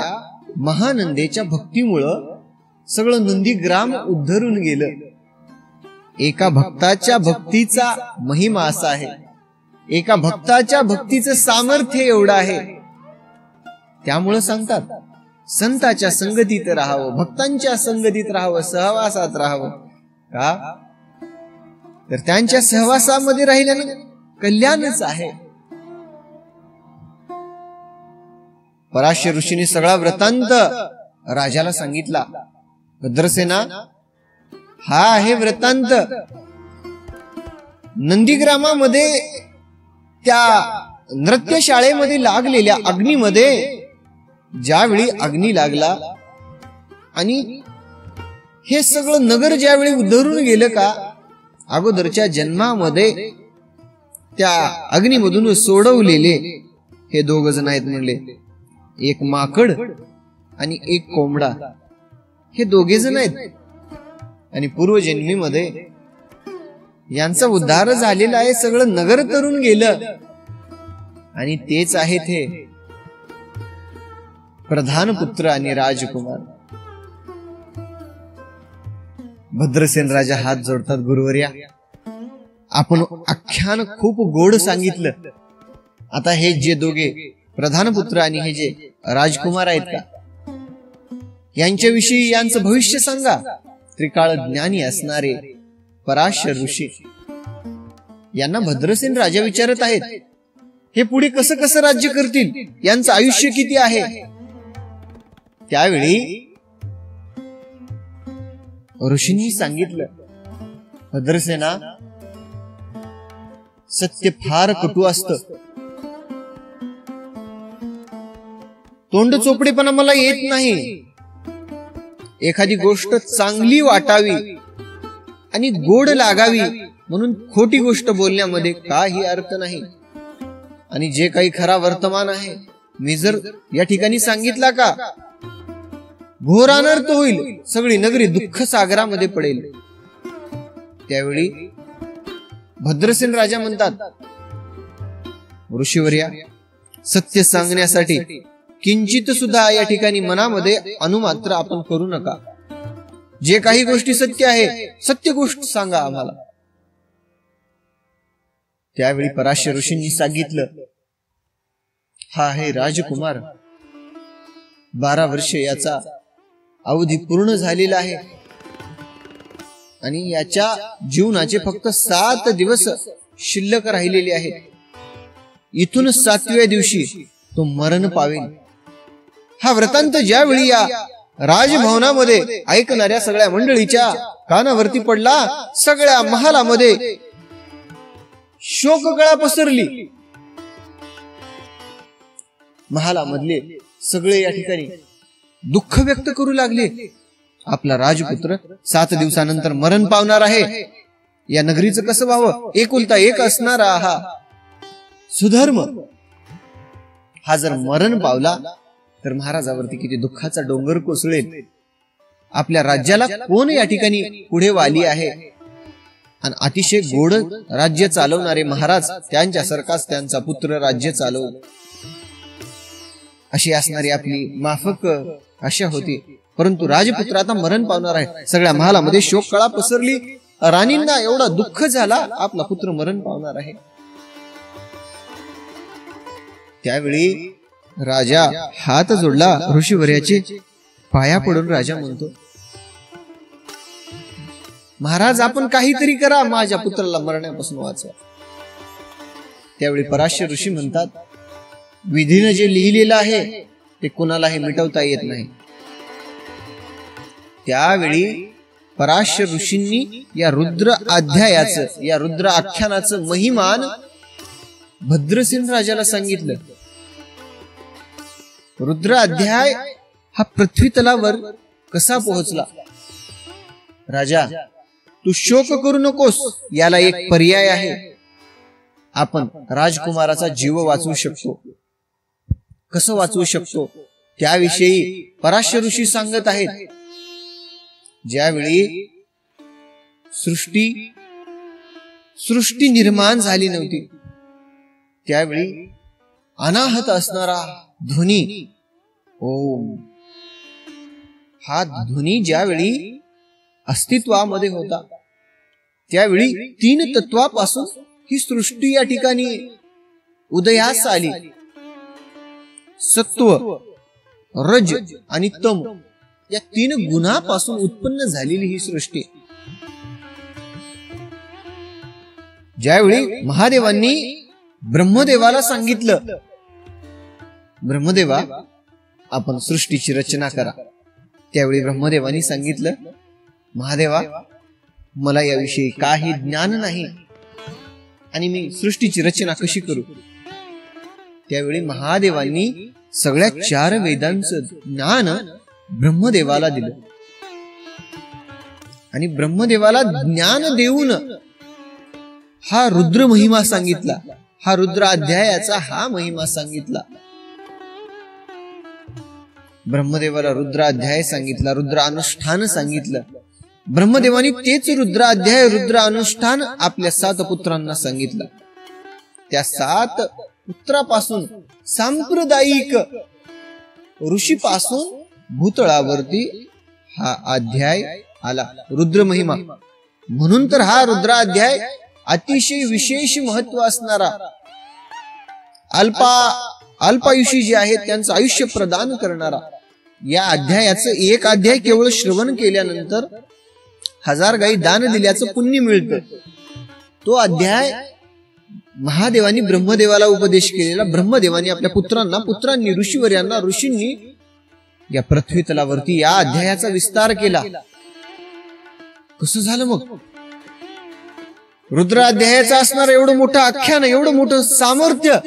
महानंदेच्या भक्तीमुळं सगळं नंदीग्राम उद्धरून गेलं. एका भक्ताच्या भक्तीचा महिमा असा आहे, एका भक्ताच्या भक्तीचं सामर्थ्य एवढं आहे. त्यामुळं सांगतात, संताच्या संगतीत राहावं, भक्तांच्या संगतीत राहावं, सहवासात राहावं. का तर त्यांच्या सहवासामध्ये राहिल्यानं कल्याणच आहे. पराशर ऋषीने सगळा वृत्तांत राजाला सांगितला. भद्रसेना, हा आहे वृत्तांत. नंदीग्रामामध्ये त्या नृत्य शाळेमध्ये लागलेल्या अग्नीमध्ये ज्यावेळी अग्नी लागला आणि हे सगळं नगर ज्यावेळी उद्धरून गेलं का, अगोदरच्या जन्मामध्ये त्या अग्नीमधून सोडवलेले हे दोघ जण आहेत म्हणले, एक माकड आणि एक कोंबडा, हे दोघे जण आहेत. आणि पूर्वजन्मीमध्ये यांचा उद्धार झालेला आहे, सगळं नगर तरून गेलं. आणि तेच आहेत हे प्रधान पुत्र आणि राजकुमार. भद्रसेन राजा हात जोडतात, गुरुवर्या, आपण आख्यान खूप गोड सांगितलं. आता हे जे दोघे प्रधान पुत्र आणि हे जे राजकुमार आहेत का, यांच्याविषयी यांचं भविष्य सांगा. त्रिकाळ ज्ञानी असणारे पराशर ऋषी यांना भद्रसेन राजा विचारत आहेत, हे पुढे कसं कसं राज्य करतील, यांचं आयुष्य किती आहे. त्यावेळी ऋषींनी सांगितलं, भद्रसेना, सत्य फार कटू असतं. तोंड चोपडेपणा मला येत नाही. एखादी गोष्ट चांगली वाटावी आणि गोड लागावी म्हणून खोटी गोष्ट बोलण्यामध्ये काही अर्थ नाही. आणि जे काही खरा वर्तमान आहे, मी जर या ठिकाणी सांगितला का, घोर अनर्थ होईल, सगळी नगरी दुःख सागरामध्ये पडेल. त्यावेळी भद्रसेन राजा म्हणतात, ऋषीवर्या, सत्य सांगण्यासाठी किंचित सुद्धा या ठिकाणी मनामध्ये अनुमात्र आपण करू नका. जे काही गोष्टी सत्य आहे, सत्य गोष्ट सांगा आम्हाला. त्यावेळी पराशर ऋषींनी सांगितलं, हा आहे राजकुमार, 12 वर्ष याचा अवधी पूर्ण झालेला आहे आणि याच्या जीवनाचे फक्त 7 दिवस शिल्लक राहिलेले आहेत. इथून 7व्या दिवशी तो मरण पावेल. हा वृत्तांत ज्यावेळी या राजभवनामध्ये ऐकणाऱ्या सगळ्या मंडळीच्या कानावरती पडला, सगळ्या महालामध्ये शोककळा पसरली. महालामधले सगळे या ठिकाणी दुःख व्यक्त करू लागले. आपला राजपुत्र 7 दिवसानंतर मरण पावणार आहे, या नगरीचं कसं व्हावं. एकुलता एक असणारा हा सुधर्म हा जर मरण पावला तर महाराजावरती किती दुःखाचा डोंगर कोसळेल. आपल्या राज्याला कोण या ठिकाणी पुढे वाली आहे. आणि अतिशय गोड राज्य चालवणारे महाराज, त्यांच्यासारखाच त्यांचा पुत्र राज्य चालव, अशी असणारी आपली माफक आशा होती. परंतु राजपुत्र आता मरण पावणार आहे. सगळ्या महालामध्ये शोककळा पसरली. राणींना एवढा दुःख झाला, आपला पुत्र मरण पावणार आहे. त्यावेळी राजा हात जोडला, ऋषीवर्याचे पाया पडून राजा म्हणतो, महाराज, आपण काहीतरी करा, माझ्या पुत्राला मरण्यापासून वाचवा. त्यावेळी पराशर ऋषी म्हणतात, विधीनं जे लिहिलेलं आहे ते कुणालाही मिटवता येत नाही. त्यावेळी पराशर ऋषींनी या रुद्र अध्यायाचं, या रुद्र आख्यानाचं महिमान भद्रसेन राजाला सांगितलं, रुद्र अध्याय हा पृथ्वी तलावर कसा पोहोचला? राजा, तू शोक करू नकोस, याला एक पर्याय आहे. आपण राजकुमाराचा जीव वाचवू शकतो. कसं वाचवू शकतो त्याविषयी पराशर ऋषी सांगत आहेत. ज्यावेळी सृष्टी निर्माण झाली नव्हती, त्यावेळी अनाहत असणारा ध्वनी ओम, हा ध्वनी ज्यावेळी अस्तित्वामध्ये होता, त्यावेळी 3 तत्वापासून ही सृष्टी या ठिकाणी उदयास आली. सत्व, रज आणि तम या 3 गुणापासून उत्पन्न झालेली ही सृष्टी. ज्यावेळी महादेवांनी ब्रह्मदेवाला सांगितलं, ब्रह्मदेवा आपण सृष्टीची रचना करा, त्यावेळी ब्रह्मदेवानी सांगितलं, महादेवा मला याविषयी काही ज्ञान नाही आणि मी सृष्टीची रचना कशी करू? त्यावेळी महादेवांनी सगळ्या 4 वेदांचं ज्ञान ब्रह्मदेवाला दिलं आणि ब्रह्मदेवाला ज्ञान देऊन हा रुद्र महिमा सांगितला, हा रुद्र अध्यायाचा हा महिमा सांगितला. ब्रह्मदेवाला रुद्र अध्याय सांगितला, रुद्र अनुष्ठान सांगितलं. ब्रह्मदेवानी तेच रुद्र अध्याय, रुद्र अनुष्ठान आपल्या 7 पुत्रांना सांगितलं. त्या 7 पुत्रापासून सांप्रदायिक ऋषीपासून भूतळावरती हा अध्याय आला, रुद्र महिमा. म्हणून तर हा रुद्र अध्याय अतिशय विशेष महत्व असणारा, अल्पायुषी जे आहेत त्यांचं आयुष्य प्रदान करणारा, या अध्यायाचं एक अध्याय केवळ श्रवण केल्यानंतर 1000 गायी दान दिल्याचं पुण्य मिळतं. तो अध्याय महादेवानी ब्रह्मदेवाला उपदेश केलेला. ब्रह्मदेवानी आपल्या पुत्रांनी ऋषीवर्यांना, ऋषींनी या पृथ्वी तलावरती या अध्यायाचा विस्तार केला. कसं झालं मग? रुद्र अध्यायाचा असणार एवढं मोठं आख्यान, एवढं मोठं सामर्थ्य,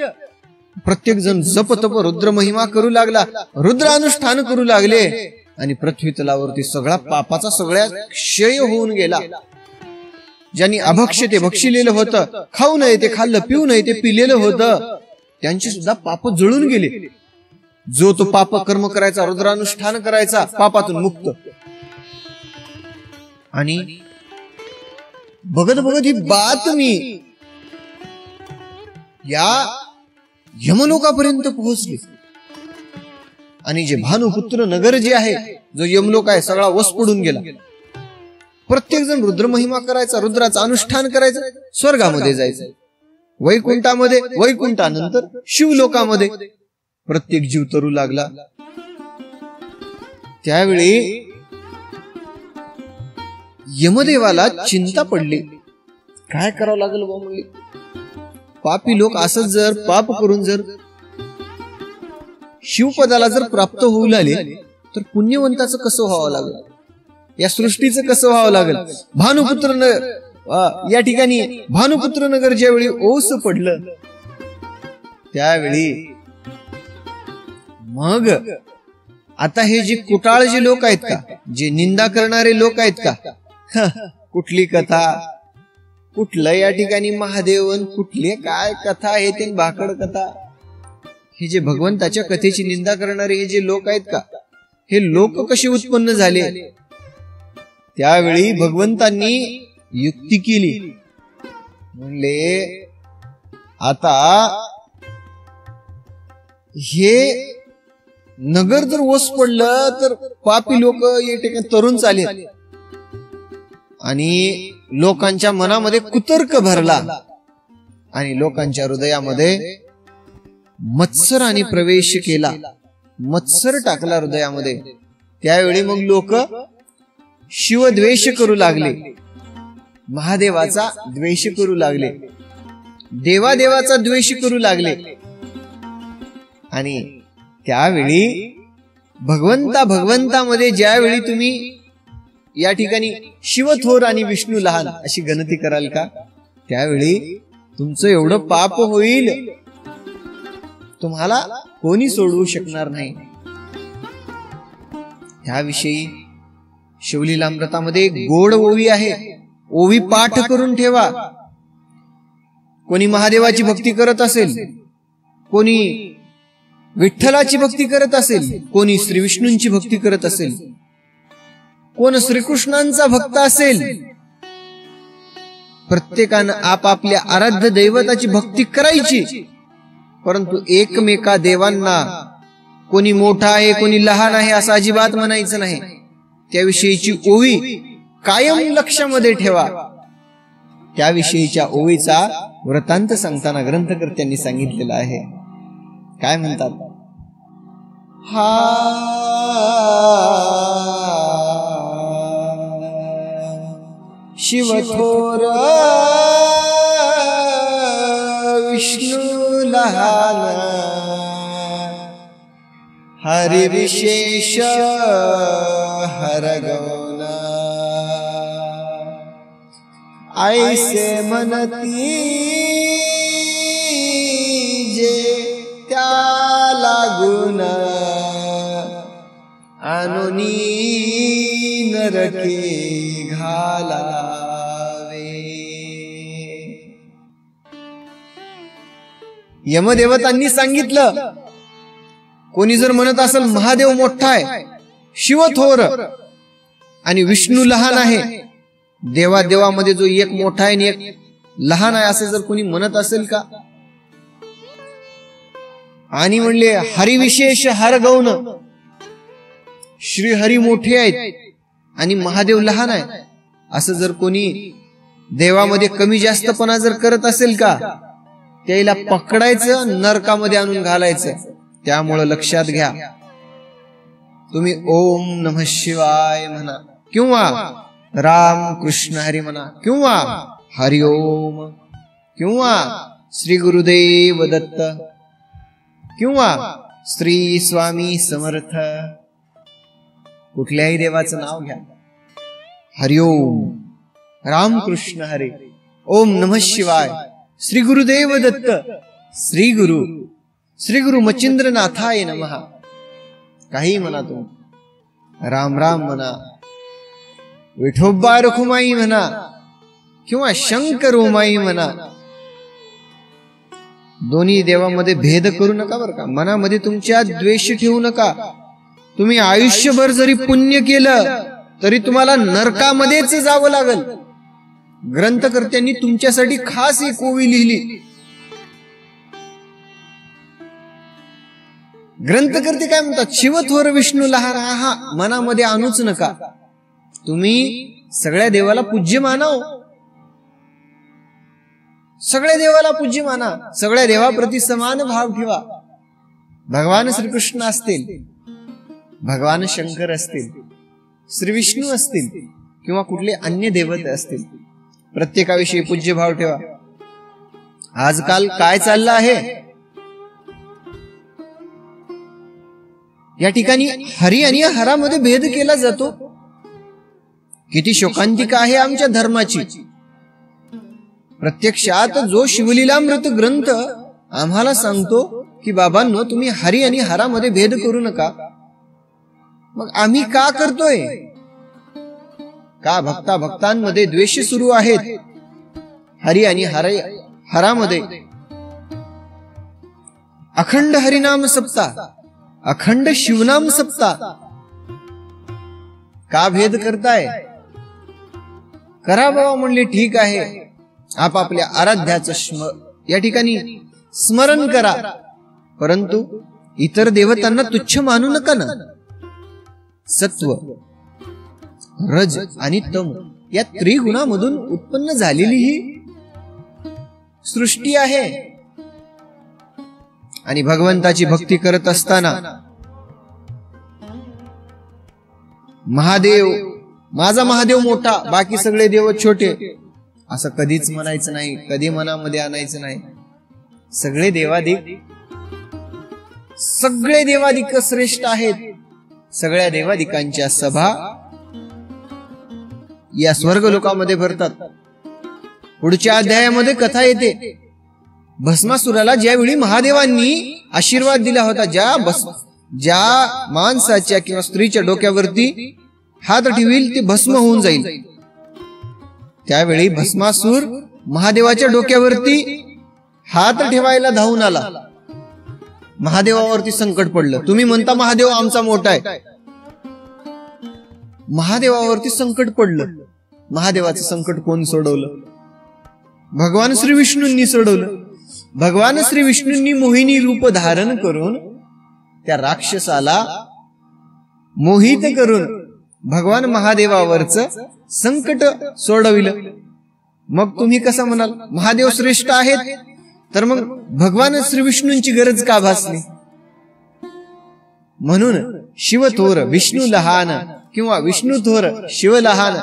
प्रत्येक जण जप तप रुद्र महिमा करू लागला, रुद्र अनुष्ठान करू लागले आणि पृथ्वी तलावरती सगळा पापाचा सगळ्या क्षय होऊन गेला. ज्यांनी अभक्ष्य ते भक्षिलेलं होतं, खाऊ नये ते खाल्लं, पिऊ नये ते पिलेलं होतं, त्यांची सुद्धा पाप जळून गेले. जो तो पाप कर्म करायचा, रुद्रानुष्ठान करायचा, पापातून मुक्त. आणि बघत बघत ही बातमी या यमलोकापर्यंत पोहोचली. आणि जे भानुपुत्र नगर जे आहे, जो यमलोक आहे, सगळा वस पडून गेला. प्रत्येक जण रुद्र महिमा करायचा, रुद्राचं अनुष्ठान करायचं, स्वर्गामध्ये जायचं, वैकुंठामध्ये, वैकुंठानंतर शिवलोकामध्ये प्रत्येक जीव तरू लागला. त्यावेळी यमदेवाला चिंता पडली, काय करावं लागेल बा म्हणले. पापी लोक असंच जर पाप करून जर शिवपदाला जर प्राप्त होऊ लागले तर पुण्यवंताचं कसं व्हावं लागेल, या सृष्टीचं कसं व्हावं लागेल. भानुपुत्र या ठिकाणी भानुपुत्र नगर ज्यावेळी ओस पडलं, त्यावेळी मग आता हे जे कुटाळ लोक आहेत का, जे निंदा करणारे लोक आहेत का, कुठली कथा, कुठलं या ठिकाणी महादेवन, कुठले काय कथा आहे ते भाकड कथा, हे जे भगवंताच्या कथेची निंदा करणारे हे जे लोक आहेत का, हे लोक कसे उत्पन्न झाले. त्यावेळी भगवंतांनी युक्ती केली, म्हणले आता हे नगर जर ओस पडलं तर पापी लोक या ठिकाणी तरुण चालेल आणि लोकांच्या मनामध्ये कुतर्क भरला आणि लोकांच्या हृदयामध्ये मत्सराने प्रवेश केला, मत्सर टाकला हृदयामध्ये. त्यावेळी मग लोक शिवद्वेष करू लागले, महादेवाचा द्वेष करू लागले, देवादेवाचा द्वेष करू लागले. आणि त्यावेळी भगवंतामध्ये ज्यावेळी तुम्ही या ठिकाणी शिव थोर आणि विष्णू लहान अशी गणती कराल का, त्यावेळी तुमचं एवढं पाप होईल, तुम्हाला कोणी सोडवू शकणार नाही. त्याविषयी शिवलीलामृतामध्ये एक गोड ओवी आहे. ओवी पाठ करून ठेवा. कोणी महादेवाची भक्ती करत असेल, कोणी विठ्ठलाची भक्ती करत असेल, कोणी श्री विष्णूंची भक्ती करत असेल, कोण श्रीकृष्णांचा भक्त असेल, प्रत्येकानं आपापल्या आराध्य दैवताची भक्ती करायची. परंतु एकमेका देवांना कोणी मोठा आहे कोणी लहान आहे असं अजिबात म्हणायचं नाही. त्याविषयीची ओवी कायम लक्षामध्ये ठेवा. त्याविषयीच्या ओवीचा वृत्तांत सांगताना ग्रंथकर्त्यांनी सांगितलेला आहे. काय म्हणतात? शिवथोर विष्णू लहान, हरि विशेष हरगौन, ऐसे म्हणती जे त्या लागून, अनुनी नरके घालावे. यमदेवतांनी सांगितलं, कोणी जर म्हणत असेल महादेव मोठा आहे, शिव थोर आणि विष्णू लहान आहे, देवा देवामध्ये जो एक मोठा आहे आणि एक लहान आहे असं जर कोणी म्हणत असेल का? आणि म्हणले हरिविशेष हरगौन, श्री हरी मोठे आहेत आणि महादेव लहान आहे असं जर कोणी देवामध्ये कमी जास्तपणा जर करत असेल का, त्याला पकडायचं, नरकामध्ये आणून घालायचं. त्यामुळं लक्षात घ्या, तुम्ही ओम नमः शिवाय म्हणा किंवा राम कृष्ण हरी म्हणा किंवा हरिओम किंवा श्री गुरुदेव दत्त किंवा श्री स्वामी समर्थ, कुठल्याही देवाचं नाव घ्या. हरिओम, राम कृष्ण हरी, ओम नमः शिवाय, श्री गुरुदेव दत्त, श्री गुरु मच्छिंद्रनाथाय नमः. काही म्हणा तुम्ही, राम राम म्हणा, विठोबा रखुमाई म्हणा किंवा शंकरोमाई म्हणा. दोन्ही देवामध्ये भेद करू नका बरं का. मनामध्ये तुमच्या द्वेष ठेवू नका. तुम्ही आयुष्यभर जरी पुण्य केलं तरी तुम्हाला नरकामध्येच जावं लागल. ग्रंथकर्त्यांनी तुमच्यासाठी खास एक ओवी लिहिली. ग्रंथकर्ते काय म्हणतात? शिवथोर विष्णू लहान, हा मनामध्ये आणूच नका. तुम्ही सगळ्या देवाला पूज्य मानाव, सगळ्या देवाला पूज्य माना, सगळ्या देवाप्रती समान भाव ठेवा. भगवान श्रीकृष्ण असतील, भगवान शंकर असतील, श्री विष्णू असतील किंवा कुठले अन्य देवते असतील, प्रत्येकाविषयी पूज्य भाव ठेवा. आजकाल काय चाललं आहे, या ठिकाणी हरी आणि हरामध्ये भेद केला जातो. किती शोकांतिका आहे आमच्या धर्माची. प्रत्यक्षात जो शिवलीलामृत ग्रंथ आम्हाला सांगतो की बाबांनो तुम्ही हरी आणि हरामध्ये भेद करू नका, मग आम्ही का करतोय? का भक्तांमध्ये द्वेष सुरू आहेत हरी आणि हरामध्ये? अखंड हरिनाम सप्ताह, अखंड शिवनाम सप्ताह, का भेद करताय? करा बाबा म्हणले, ठीक आहे, आपापल्या आराध्याचं या ठिकाणी स्मरण करा, परंतु इतर देवतांना तुच्छ मानू नका ना. सत्व, रज आणि तम या त्रिगुणामधून उत्पन्न झालेली ही सृष्टी आहे. आणि भगवंताची भक्ती करत असताना महादेव, माझा महादेव मोठा, बाकी सगळे देव छोटे, असं कधीच म्हणायचं नाही, कधी मनामध्ये आणायचं नाही. सगळे देवाधिक श्रेष्ठ आहेत. सगळ्या देवाधिकांच्या सभा या स्वर्ग लोकामध्ये भरतात. पुढच्या अध्यायामध्ये कथा येते भस्मासुराला ज्यावेळी महादेवांनी आशीर्वाद दिला होता, ज्या माणसाच्या किंवा स्त्रीच्या डोक्यावरती हात ठेवील ते भस्म होऊन जाईल, त्यावेळी भस्मासूर महादेवाच्या डोक्यावरती हात ठेवायला धावून आला. महादेवावरती संकट पडलं. तुम्ही म्हणता महादेव आमचा मोठा आहे, महादेवावरती संकट पडलं. महादेवाचं संकट कोण सोडवलं? भगवान श्री विष्णूंनी सोडवलं. भगवान श्री विष्णूंनी मोहिनी रूप धारण करून त्या राक्षसाला मोहित करून भगवान महादेवावरच संकट सोडविलं. मग तुम्ही कसं म्हणाल महादेव श्रेष्ठ आहेत, तर मग भगवान श्री विष्णूंची गरज का भासली? म्हणून शिव थोर विष्णू लहान किंवा विष्णू थोर शिव लहान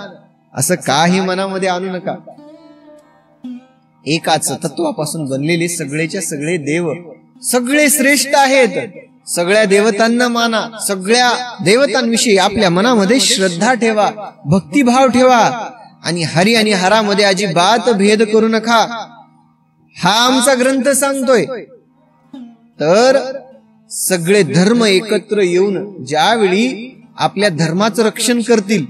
असं काही मनामध्ये आणू नका. एकाच तत्वापासून बनलेले सगळेच्या सगळे देव सगळे श्रेष्ठ आहेत. सगळ्या देवतांना माना, सगळ्या देवतांविषयी आपल्या मनामध्ये श्रद्धा ठेवा, भक्तिभाव ठेवा आणि हरी आणि हरामध्ये अजिबात भेद करू नका. हा आमचा ग्रंथ सांगतोय. तर सगळे धर्म एकत्र येऊन ज्यावेळी आपल्या धर्माचं रक्षण करतील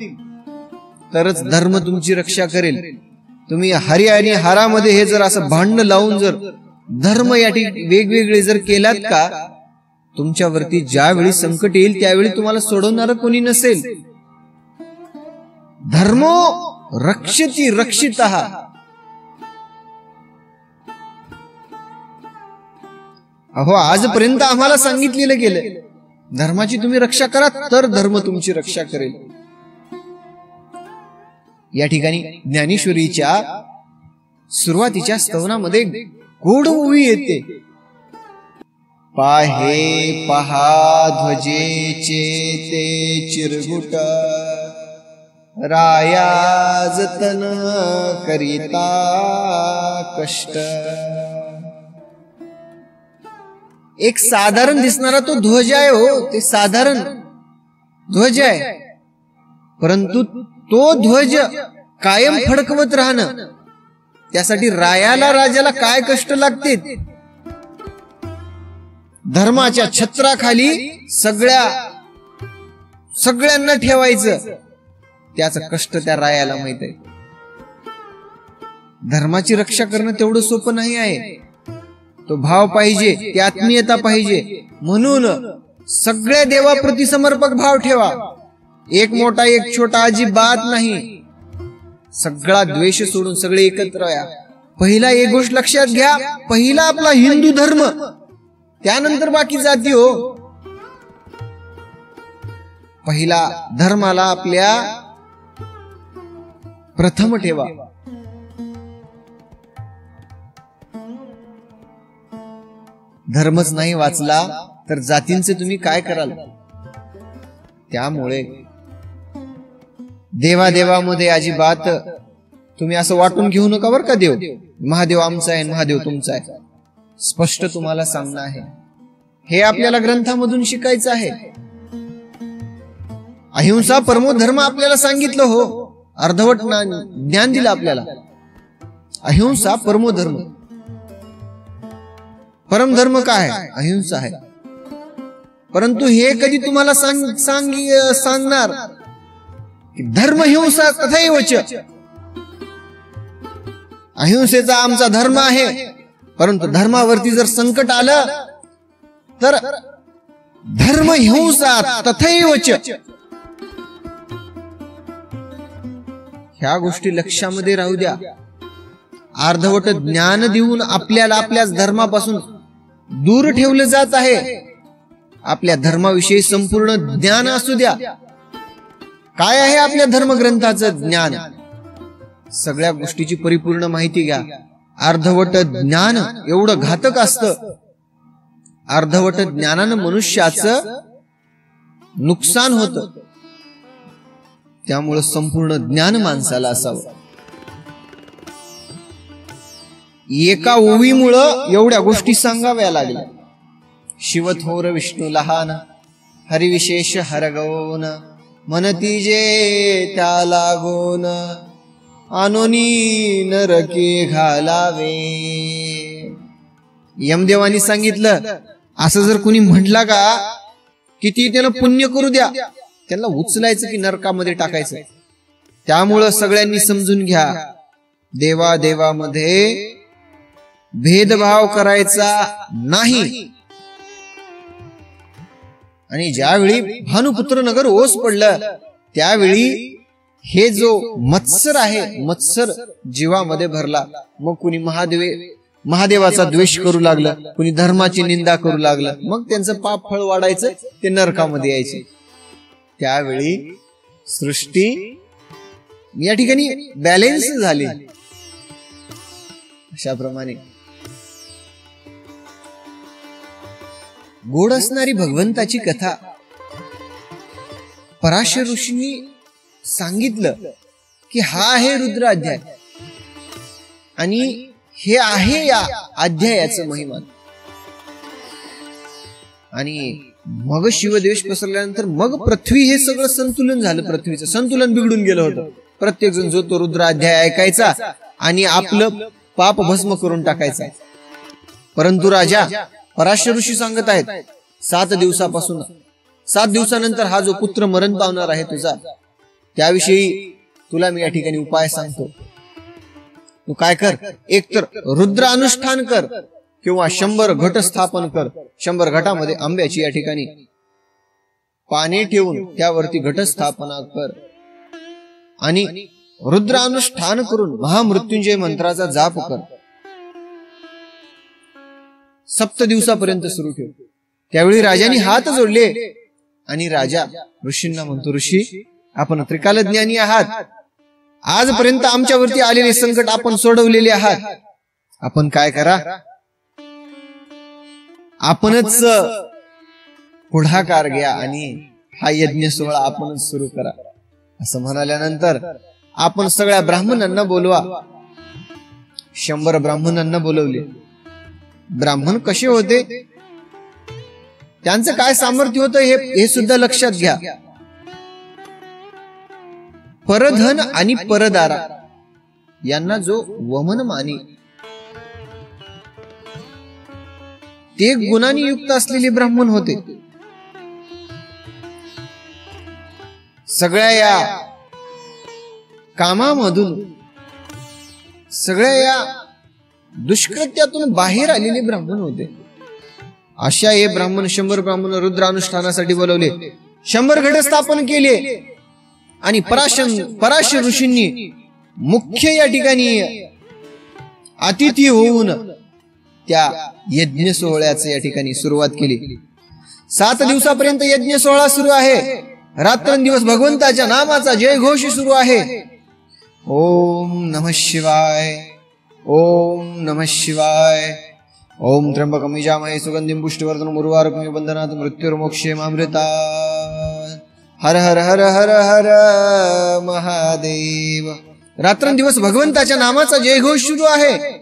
तरच धर्म तुमची रक्षा करेल. तुम्ही हरी आणि हारामध्ये हे जर असं भांडण लावून जर धर्म या वेगवेगळे जर केलात का, तुमच्यावरती ज्यावेळी संकट येईल त्यावेळी तुम्हाला सोडवणार कोणी नसेल. धर्मो रक्षति रक्षितः. अहो आजपर्यंत आम्हाला सांगितलेलं गेलं धर्माची तुम्ही रक्षा करा तर धर्म तुमची रक्षा करेल. या ठिकाणी ज्ञानेश्वरीच्या सुरुवातीच्या स्तवनामध्ये गोड ओवी येते. पाहे पहा ध्वजेचे ते चिरगुट, राया जतन करिता कष्ट. एक साधारण दिसणारा तो ध्वज आहे, हो ते साधारण ध्वज आहे, परंतु तो ध्वज कायम फडकवत राहणं त्यासाठी राजाला काय कष्ट लागते. धर्माच्या छत्राखाली सगळ्यांना ठेवायचं त्याचं कष्ट त्या रायाला माहित आहे. धर्माची रक्षा करणं तेवढं सोपं नाही आहे. तो भाव पाहिजे, ती आत्मीयता पाहिजे. म्हणून सगळ्या देवाप्रती समर्पक भाव ठेवा. एक मोठा एक छोटा अजिबात नाही. सगळा द्वेष सोडून सगळे एकत्र या. पहिला एक गोष्ट लक्षात घ्या, पहिला आपला हिंदू धर्म, त्यानंतर बाकी जाती. हो पहिला धर्माला आपल्या प्रथम ठेवा. धर्मच नाही वाचला तर जातींचे तुम्ही काय कराल? त्यामुळे देवादेवामध्ये अजिबात तुम्ही असं वाटून घेऊ नका बरं का. देव महादेव आमचा आहे, महादेव तुमचा आहे. स्पष्ट तुम्हाला सांगणं आहे. हे आपल्याला ग्रंथामधून शिकायचं आहे. अहिंसा परमो धर्म आपल्याला सांगितलं. हो अर्धवट ज्ञान दिलं आपल्याला. अहिंसा परमो धर्म. परमधर्म काय आहे? अहिंसा आहे. परंतु हे कधी तुम्हाला सांगणार की धर्म हिंसा तथैवच. अहिंसेचा आमचा धर्म आहे, परंतु धर्मावरती जर संकट आलं तर धर्म हिंसा तथैवच. ह्या गोष्टी लक्षामध्ये राहू द्या. अर्धवट ज्ञान देऊन आपल्याला आपल्याच धर्मापासून दूर ठेवलं जात आहे. आपल्या धर्माविषयी संपूर्ण ज्ञान असू द्या. काय आहे आपल्या धर्मग्रंथाचं ज्ञान? सगळ्या गोष्टीची परिपूर्ण माहिती घ्या. अर्धवट ज्ञान एवढं घातक असतं. अर्धवट ज्ञानानं मनुष्याचं नुकसान होतं. त्यामुळे संपूर्ण ज्ञान माणसाला असावं. एका ओवीमुळं एवढ्या गोष्टी सांगाव्या लागल्या. शिवथोर विष्णू लहान, हरिविशेष हरगौन, मनती जे त्या लागून, अनोनी नरके घालावे. यमदेवानी सांगितलं, असं जर कुणी म्हटला का किती त्याला पुण्य करू द्या, त्यांना उचलायचं की नरकामध्ये टाकायचं. त्यामुळं सगळ्यांनी समजून घ्या, देवादेवामध्ये भेदभाव करायचा नाही. आणि ज्यावेळी भानुपुत्र नगर ओस पडलं त्यावेळी हे जो मत्सर आहे, मत्सर जीवामध्ये भरला. मग कुणी महादेवाचा द्वेष करू लागलं, कुणी धर्माची निंदा करू लागलं. मग त्यांचं पाप फळ वाढायचं, ते नरकामध्ये यायचे. त्यावेळी सृष्टी या ठिकाणी बॅलेन्स झाली. अशाप्रमाणे गोड असणारी भगवंताची कथा पराशर ऋषींनी सांगितलं की हा आहे रुद्र अध्याय आणि हे आहे या अध्यायाचं महिमा. आणि मग शिवद्वेष पसरल्यानंतर मग पृथ्वी हे सगळं संतुलन झालं. पृथ्वीचं संतुलन बिघडून गेलं होतं. प्रत्येक जण जो तो रुद्र अध्याय ऐकायचा आणि आपलं पाप भस्म करून टाकायचा. परंतु राजा पराशर ऋषी सांगत आहेत, 7 दिवसापासून 7 दिवसानंतर हा जो पुत्र मरण पावणार आहे तुझा, त्याविषयी तुला मी या ठिकाणी उपाय सांगतो. तू काय कर, एकतर रुद्र अनुष्ठान कर किंवा 100 घट स्थापन कर. 100 घटामध्ये आंब्याची या ठिकाणी पाने ठेवून त्यावरती घट स्थापना कर आणि रुद्र अनुष्ठान करून महामृत्युंजय मंत्राचा जाप कर. 7 दिवसापर्यंत सुरू ठेव. त्यावेळी राजाने हात जोडले आणि राजा ऋषींना म्हणतो, ऋषी आपण त्रिकालज्ञानी आहात, आजपर्यंत आमच्यावरती आलेले संकट आपण सोडवलेले आहात. आपण काय करा, आपणच पुढाकार घ्या आणि हा यज्ञ सोहळा आपणच सुरू करा. असं म्हणाल्यानंतर आपण सगळ्या ब्राह्मणांना बोलवा. 100 ब्राह्मणांना बोलवले. ब्राह्मण कसे होते, त्यांचं काय सामर्थ्य होतं हे सुद्धा लक्षात घ्या. परधन आणि परदारा यांना जो वमन माने, ते गुणांनी युक्त असलेले ब्राह्मण होते. सगळ्या या कामामधून, सगळ्या या दुष्कृत्यातून बाहेर आलेले ब्राह्मण होते. अशा हे ब्राह्मण 100 ब्राह्मण रुद्र अनुष्ठानासाठी बोलवले. 100 घट स्थापन केले आणि पराशर ऋषींनी मुख्य या ठिकाणी अतिथी होऊन त्या यज्ञ सोहळ्याचं या ठिकाणी सुरुवात केली. 7 दिवसापर्यंत यज्ञ सोहळा सुरू आहे. रात्रंदिवस भगवंताच्या नामाचा जयघोष सुरू आहे. ओम नमः शिवाय, ओम नमः शिवाय. ओम त्र्यंबकं यजामहे सुगंधिं पुष्टिवर्धनम् उर्वारुकमिव बन्धनात् मृत्युर्मोक्षयमामृतात्. हर हर हर हर हर महादेव. रात्रंदिवस भगवंताच्या नामाचा जयघोष सुरू आहे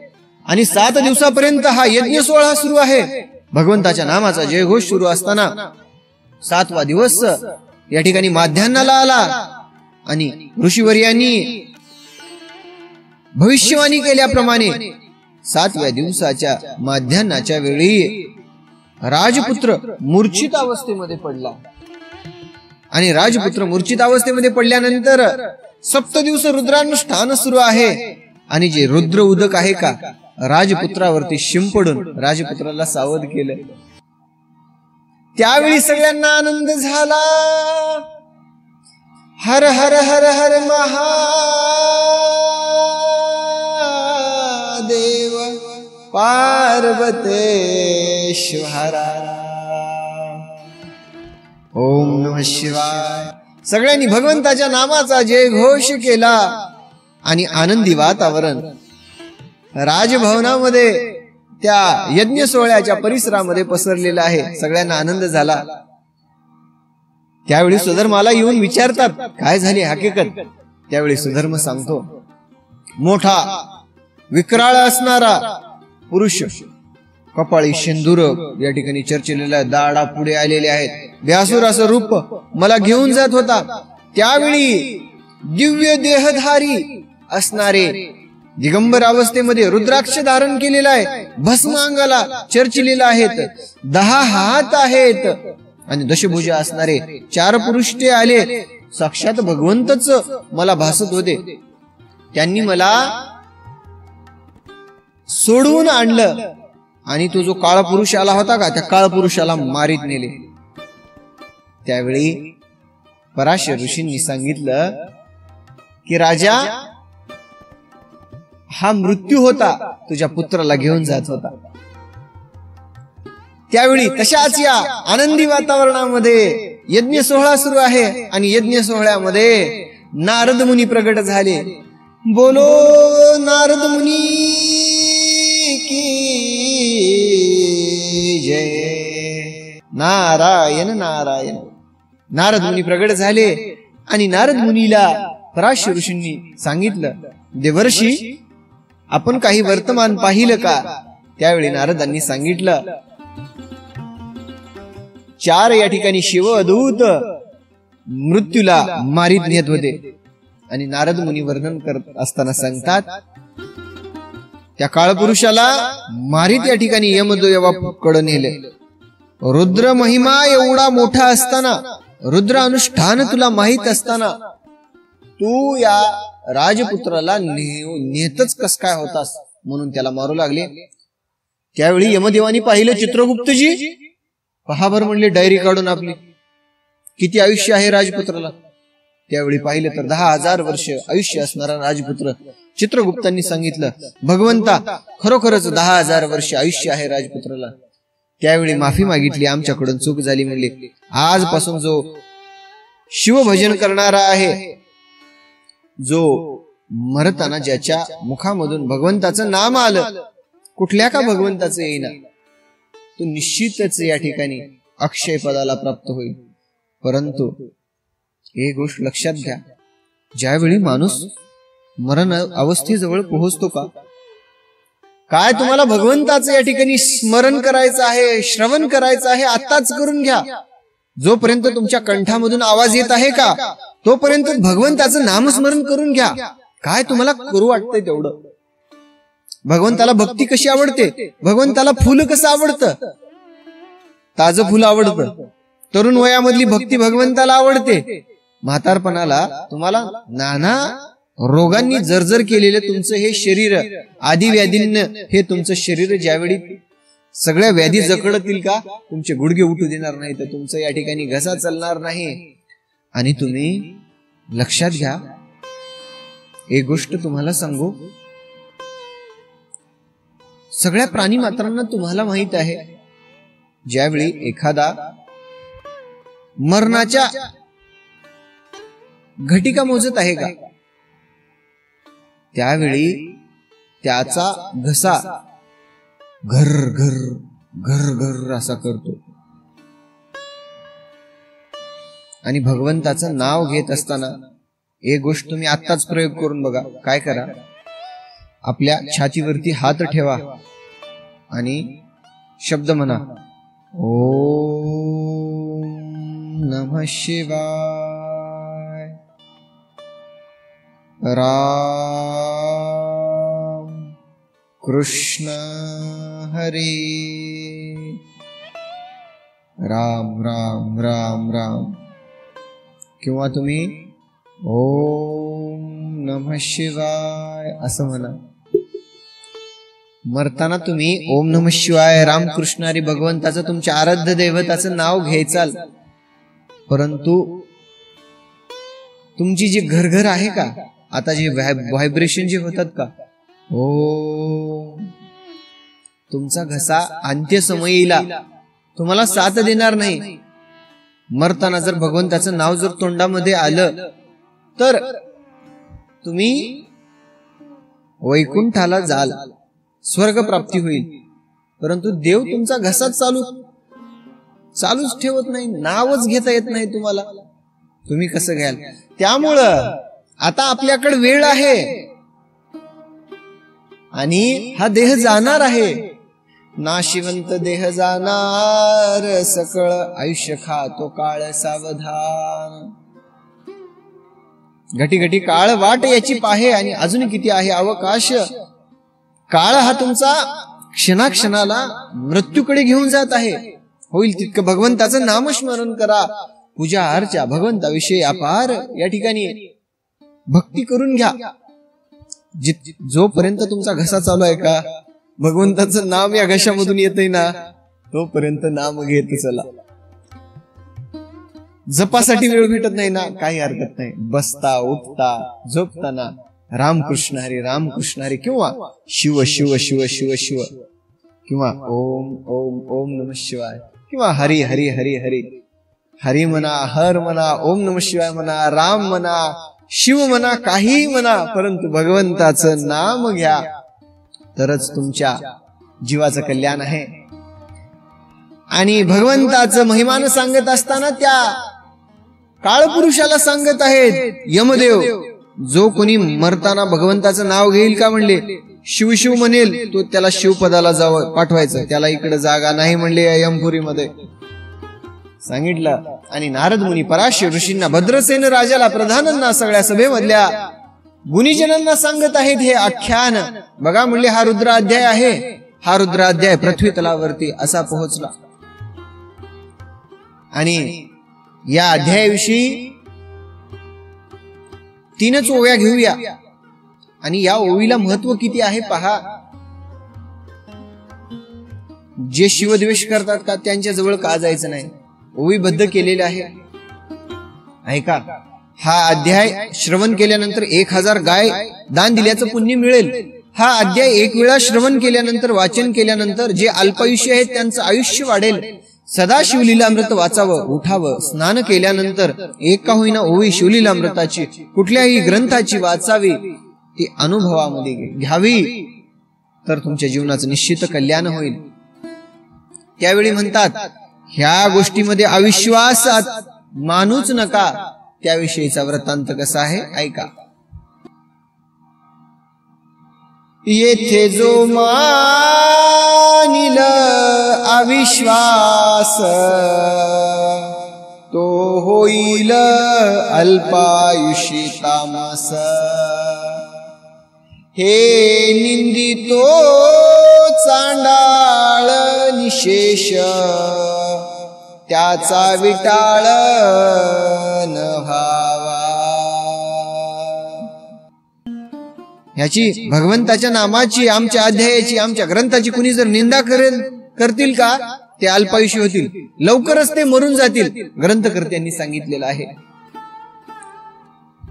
आणि 7 दिवसापर्यंत हा यज्ञ सोहळा सुरू आहे. भगवंताच्या नामाचा जयघोष सुरू असताना 7वा दिवस या ठिकाणी माध्यान्हाला आला आणि ऋषीवर्यांनी भविष्यवाणी केल्याप्रमाणे 7व्या दिवसाच्या माध्यान्हाच्या वेळी राजपुत्र मूर्छित अवस्थेमध्ये पडला. आणि राजपुत्र मूर्छित अवस्थेमध्ये पडल्यानंतर 7 दिवस रुद्रानुष्ठान सुरू आहे आणि जे रुद्र उदक आहे का, राजपुत्रावरती शिंपडून राजपुत्राला सावध केलं. त्यावेळी सगळ्यांना आनंद झाला. हर हर हर हर महादेव पार्वतेश्वरा. ओम नमः शिवाय. सगळ्यांनी भगवंताच्या नामाचा जयघोष केला आणि आनंदी वातावरण राजभवनामध्ये त्या यज्ञ सोहळ्याच्या परिसरामध्ये पसरलेला आहे. सगळ्यांना आनंद झाला. त्यावेळी सुधर्माला येऊन विचारतात, काय झाली हकीकत. त्यावेळी सुधर्म सांगतो, मोठा विक्राळ असणारा पुरुष, कपाळी शेंदूर या ठिकाणी चर्चिलेला दाढा पुढे आलेले आहेत, व्यासूर असं रूप मला घेऊन जात होता. त्यावेळी दिव्य देहधारी असणारे दिगंबर अवस्थेमध्ये रुद्राक्ष धारण केलेला आहे, भस्म अंगाला चर्चिलेला आहेत, 10 हात आहेत आणि दशभुजा असणारे 4 पुरुष ते आले. साक्षात भगवंतच मला भासत होते. त्यांनी मला सोडवून आणलं आणि तो जो काळ पुरुष आला होता का, त्या काळ पुरुषाला मारीत नेले. त्यावेळी पराशर ऋषींनी सांगितलं की राजा, हा मृत्यू होता, तुझ्या पुत्राला घेऊन जात होता. त्यावेळी तशाच या आनंदी वातावरणामध्ये यज्ञ सोहळा सुरू आहे आणि यज्ञ सोहळ्यामध्ये नारद मुनी प्रगट झाले. बोलो नारद मुनी की जय. नारायण नारायण. नारद मुनी प्रगट झाले आणि नारद मुनीला पराशर ऋषींनी सांगितलं, देवर्षी आपण काही वर्तमान पाहिलं का? त्यावेळी नारदांनी सांगितलं, 4 या ठिकाणी शिवदूत मृत्यूला मारीत नेत होते. आणि नारद मुनी वर्णन करत असताना सांगतात, त्या काळपुरुषाला मारीत या ठिकाणी यमदेवाकडे नेले. रुद्र महिमा एवढा मोठा असताना, रुद्र अनुष्ठान तुला माहित असताना तू या राजपुत्राला नेतच कस काय होतास, म्हणून त्याला मारू लागले. त्यावेळी यमदेवानी पाहिलं, चित्रगुप्तजी पहा बर म्हणले डायरी काढून आपली, किती आयुष्य आहे राजपुत्राला. त्यावेळी पाहिलं तर 10,000 वर्ष आयुष्य असणारा राजपुत्र. चित्रगुप्तांनी सांगितलं, भगवंता खरोखरच 10,000 वर्ष आयुष्य आहे राजपुत्राला. त्यावेळी माफी मागितली, आमच्याकडून चूक झाली म्हणले. आजपासून जो शिवभजन करणारा आहे, जो मरताना ज्याच्या मुखामधून भगवंताचं नाम आलं, कुठल्या का भगवंताचं येईना, तो निश्चितच या ठिकाणी अक्षय पदाला प्राप्त होईल. परंतु एक गोष्ट लक्षात घ्या, ज्यावेळी माणूस मरण अवस्थेजवळ पोहोचतो का, काय तुम्हाला भगवंताचं या ठिकाणी स्मरण करायचं आहे, श्रवण करायचं आहे, आताच करून घ्या. जोपर्यंत तुमच्या कंठामधून आवाज येत आहे का, तोपर्यंत भगवंताचं नामस्मरण करून घ्या. काय तुम्हाला करू वाटतंय तेवढं. भगवंताला भक्ती कशी आवडते, भगवंताला फुल कसं आवडतं, ताजं फुल आवडतं. तरुण वयामधली भक्ती भगवंताला आवडते. म्हातारपणाला तुम्हाला नाना रोगांनी जर्जर केलेलं तुमचं हे शरीर, आदी व्याधींनं हे तुमचं शरीर ज्यावेळी सगळ्या व्याधी जकडतील का, तुमचे गुडघे उठू देणार नाही, तर तुमचं या ठिकाणी घसा चालणार नाही. आणि तुम्ही लक्षात घ्या, एक गोष्ट तुम्हाला सांगू, सगळ्या प्राणी मात्रांना तुम्हाला माहित आहे, ज्यावेळी एखादा मरणाच्या घटिका मोजत आहे का, त्यावेळी त्याचा घसा घर घर घर घर असा करतो. आणि भगवंताचं नाव घेत असताना एक गोष्ट तुम्ही आत्ताच प्रयोग करून बघा. काय करा, आपल्या छातीवरती हात ठेवा आणि शब्द म्हणा, ओम नमः शिवाय, राम कृष्ण हरे, राम राम राम राम. किंवा तुम्ही ओम नमः शिवाय असं म्हणा. मरताना तुम्ही ओम नमः शिवाय, रामकृष्ण हरी, भगवंताचं तुमच्या आराध्य दैवताचं नाव घ्यायचाल. परंतु तुमची जी घरघर आहे का, आता जे व्हायब्रेशन जे होतात का, ओ तुमचा घसा अंत्यसमयीला तुम्हाला साथ देणार नाही. मरताना जर भगवंताचं नाव जर तोंडामध्ये आलं तर तुम्ही वैकुंठाला जाल, स्वर्ग प्राप्ती होईल. परंतु देव तुमचा घसा चालूच ठेवत नाही, नावच घेता येत नाही तुम्हाला. तुम्ही कसं घ्याल? त्यामुळं आता आपल्याकडे वेळ आहे आणि हा देह जाणार आहे. नाशिवंत देह जाणार, सकळ आयुष्य खातो काळ सावधान. घटी घटी काळ वाट याची पाहे, आणि अजून किती आहे अवकाश. काळ हा तुमचा क्षणाक्षणाला मृत्यूकडे घेऊन जात आहे. होईल तितकं भगवंताचं नामस्मरण करा, पूजा अर्चा भगवंताविषयी अपार या ठिकाणी भक्ती करून घ्या. जोपर्यंत तुमचा घसा चालू आहे का, भगवंताचं नाम या घशामधून येतंय ना, तोपर्यंत नाम घेत चला. जपासाठी वेळ भेटत नाही ना, काही हरकत नाही. बसता उठता झोपताना रामकृष्ण हरी रामकृष्ण हरी, किंवा शिव शिव शिव शिव शिव, किंवा ओम ओम ओम नमः शिवाय, किंवा हरी हरी हरी हरी, हरी म्हणा, हर म्हणा, ओम नमः शिवाय म्हणा, राम म्हणा, शिव म्हणा, काही म्हणा, परंतु भगवंताचं नाम घ्या, तरच तुमच्या जीवाचं कल्याण आहे. आणि भगवंताचं महिमान सांगत असताना त्या काळपुरुषाला सांगत आहेत यमदेव, जो कोणी मरताना भगवंताचं नाव घेईल का म्हणले, शिवशिव म्हणेल, तो त्याला शिवपदाला जावं पाठवायचं, त्याला इकडे जागा नाही म्हणले या यमपुरीमध्ये सांगितलं. आणि नारद मुनी पराशर ऋषींना, भद्रसेन राजाला, प्रधानांना, सगळ्या सभेमधल्या गुणीजनांना सांगत आहेत हे आख्यान. बघा म्हणले, हा रुद्राध्याय आहे, हा रुद्राध्याय पृथ्वी तलावरती असा पोहोचला. आणि या अध्यायाविषयी 3च ओव्या घेऊया, आणि या ओवीला महत्व किती आहे पहा. जे शिवद्वेष करतात का, त्यांच्या जवळ का जायचं नाही, ओवीबद्ध केलेले आहे. ऐका, हा अध्याय श्रवण केल्यानंतर 1000 गाय दान दिल्याचं पुण्य मिळेल. हा अध्याय 1 वेळा श्रवण केल्यानंतर, वाचन केल्यानंतर जे अल्पायुष्य आहेत त्यांचं आयुष्य वाढेल. सदा शिवलीलामृत वाचावं, उठावं, स्नान केल्यानंतर एक का होईना ओवी शिवलीलामृताची, कुठल्याही ग्रंथाची वाचावी, ती अनुभवामध्ये घ्यावी, तर तुमच्या जीवनाचं निश्चित कल्याण होईल. त्यावेळी म्हणतात, ह्या गोष्टीमध्ये अविश्वास मानूच नका. त्याविषयीचा वृत्तांत कसा आहे ऐका. येथे जो मानिल अविश्वास, तो होईल अल्पायुषी तामस. हे निंदितो चांडाळ निशेष, त्याचा विटाळ न व्हावा. ह्याची, भगवंताच्या नामाची, आमच्या अध्यायाची, आमच्या ग्रंथाची कुणी जर निंदा करतील का, ते अल्पायुषी होतील, लवकरच ते मरून जातील, ग्रंथकर्त्यांनी सांगितलेलं आहे.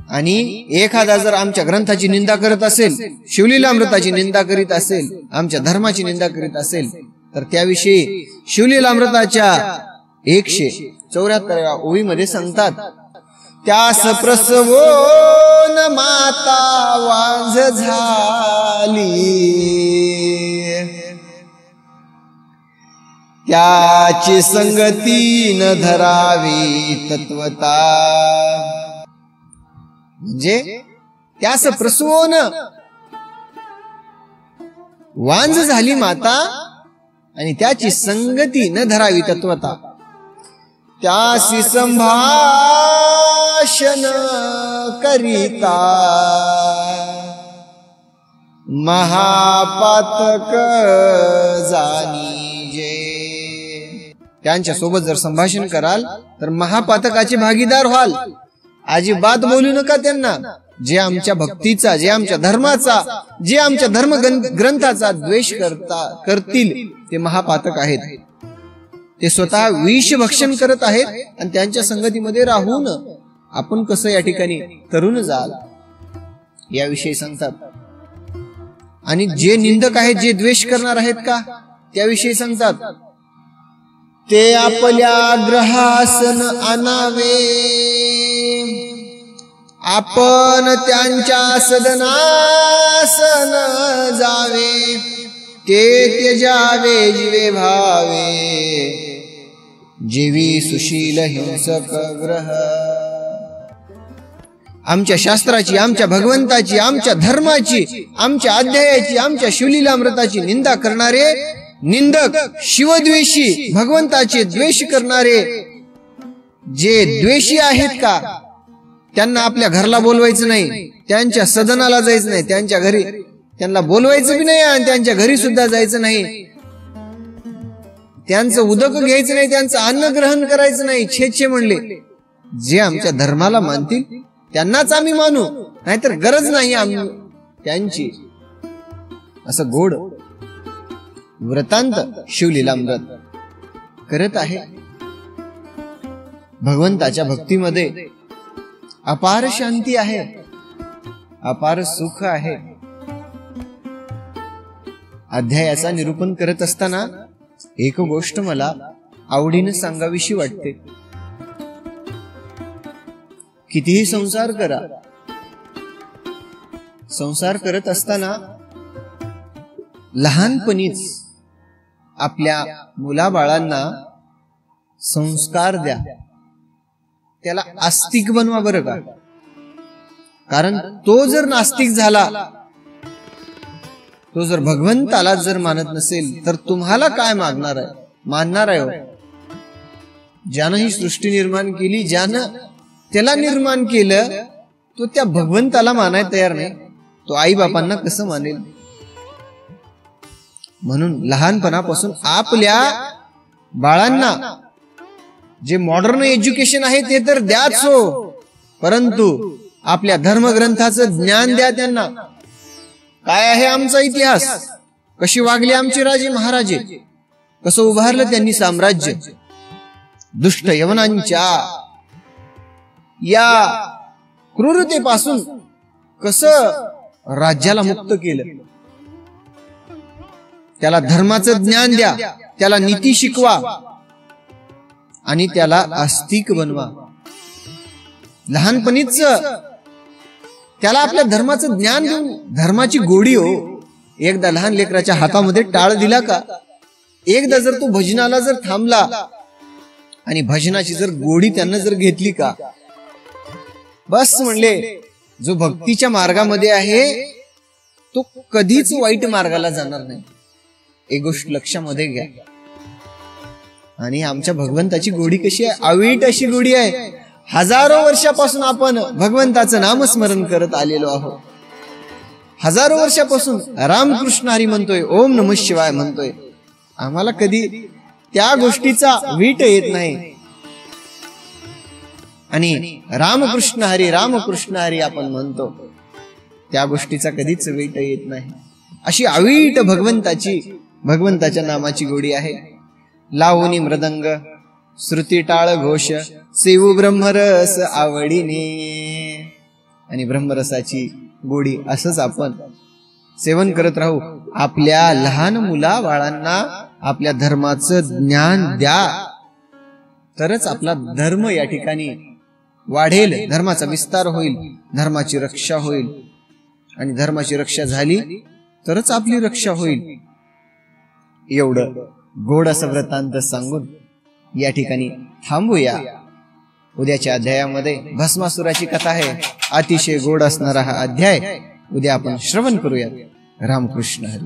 आणि एखादा जर आमच्या ग्रंथाची निंदा करत असेल, शिवलीलामृताची निंदा करीत असेल, आमच्या धर्माची निंदा करीत असेल, तर त्याविषयी शिवलीलामृताच्या 174व्या ओवीमध्ये सांगतात, त्यास प्रसवोन माता वांझ झाली, त्याची संगती न धरावी तत्वता. म्हणजे त्यास प्रसवोन, वांझ झाली माता, आणि त्याची संगती न धरावी तत्वता. त्यासी संभाषण करिता, महापातक जाणीजे. त्यांच्या सोबत जर संभाषण कराल तर महापातकाचे भागीदार व्हाल. अजिबात बोलू नका त्यांना. जे आमच्या भक्तीचा, जे आमच्या धर्माचा, जे आमच्या धर्म ग्रंथाचा द्वेष करतील ते महापातक आहेत. ते स्वतः विष भक्षण करत आहेत, आणि त्यांच्या संगतीमध्ये राहून आपण कसं या ठिकाणी तरुण जाल याविषयी सांगतात. आणि जे निंदक आहेत, जे द्वेष करणार आहेत का, त्याविषयी सांगतात, ते आपल्या ग्रहासन आणावे, आपण त्यांच्या सदनासन जावे, ते त्यजावे जीवे भावे, जीवी सुशील हिंसक ग्रह. आमच्या शास्त्राची, आमच्या भगवंताची, आमच्या धर्माची, आमच्या अध्यायाची, आमच्या शिवलीलामृताची निंदा करणारे निंदक, शिवद्वेषी, भगवंताचे द्वेष करणारे जे द्वेषी आहेत का, त्यांना आपल्या घरला बोलवायचं नाही, त्यांच्या सदनाला जायचं नाही, त्यांच्या घरी त्यांना बोलवायचं बी नाही आणि त्यांच्या घरी सुद्धा जायचं नाही, त्यांचं उदक घ्यायचं नाही, त्यांचं अन्न ग्रहण करायचं नाही. छे म्हणले, जे आमच्या धर्माला मानतील त्यांनाच आम्ही मानू, नाहीतर गरज नाही आम्ही त्यांची. असं गोड व्रतांत शिवलीलामृत करत आहे. भगवंताच्या भक्तीमध्ये अपार शांती आहे, अपार सुख आहे. अध्यायाचा निरूपण करत असताना एक गोष्ट मला आवडीने सांगावीशी वाटते. कितीही संसार करा, संसार करत असताना लहानपणीच आपल्या मुलाबाळांना संस्कार द्या, त्याला आस्तिक बनवा बरं का. कारण तो जर नास्तिक झाला, तो जर भगवंताला जर मानत नसेल तर तुम्हाला काय मागणार आहे, मानणार आहे हो. ज्यानं ही सृष्टी निर्माण केली, ज्यानं त्याला निर्माण केलं, तो त्या भगवंताला मानायला तयार नाही, तो आई बापांना कसं मानेल. म्हणून लहानपणापासून आपल्या बाळांना जे मॉडर्न एज्युकेशन आहे ते तर द्याच हो, परंतु आपल्या धर्मग्रंथाचं ज्ञान द्या त्यांना. काय आहे आमचा इतिहास, कशी वागली आमचे राजे महाराजे, कसं उभारलं त्यांनी साम्राज्य, दुष्ट यवनांच्या या क्रूरतेपासून कसं राज्याला मुक्त केलं. त्याला धर्माचं ज्ञान द्या, त्याला नीती शिकवा आणि त्याला आस्तिक बनवा. लहानपणीच त्याला आपल्या धर्माचं ज्ञान देऊन, धर्माची गोडी हो. एकदा लहान लेकराच्या हातामध्ये टाळ दिला का, एकदा जर तो भजनाला जर थांबला आणि भजनाची जर गोडी त्यानं जर घेतली का, बस म्हणले जो भक्तीच्या मार्गामध्ये आहे तो कधीच वाईट मार्गाला जाणार नाही. एक गोष्ट लक्षामध्ये घ्या. आणि आमच्या भगवंताची गोडी कशी आहे, अवीट अशी गोडी आहे. हजारो वर्षापासून आपण भगवंताचं नामस्मरण करत आलेलो आहोत. हजारो वर्षापासून रामकृष्ण हरी म्हणतोय, ओम नमः शिवाय म्हणतोय. आम्हाला कधी त्या गोष्टीचा वीट येत नाही. आणि रामकृष्ण हरी आपण म्हणतो, त्या गोष्टीचा कधीच वीट येत नाही. अशी अवीट भगवंताच्या नामाची गोडी आहे. लावणी मृदंग श्रुती टाळ घोष सेवू ब्रह्मरस आवडीने. आणि ब्रह्मरसाची गोडी असंच आपण सेवन करत राहू. आपल्या लहान मुला बाळांना आपल्या धर्माचं ज्ञान द्या, तरच आपला धर्म या ठिकाणी वाढेल, धर्माचा विस्तार होईल, धर्माची रक्षा होईल. आणि धर्माची रक्षा झाली तरच आपली रक्षा होईल. एवढं गोड असं वृत्तांत सांगून या ठिकाणी थांबूया. उद्याच्या अध्यायामध्ये भस्मासुराची कथा आहे. अतिशय गोड असणारा हा अध्याय उद्या आपण श्रवण करूया. रामकृष्ण हरी.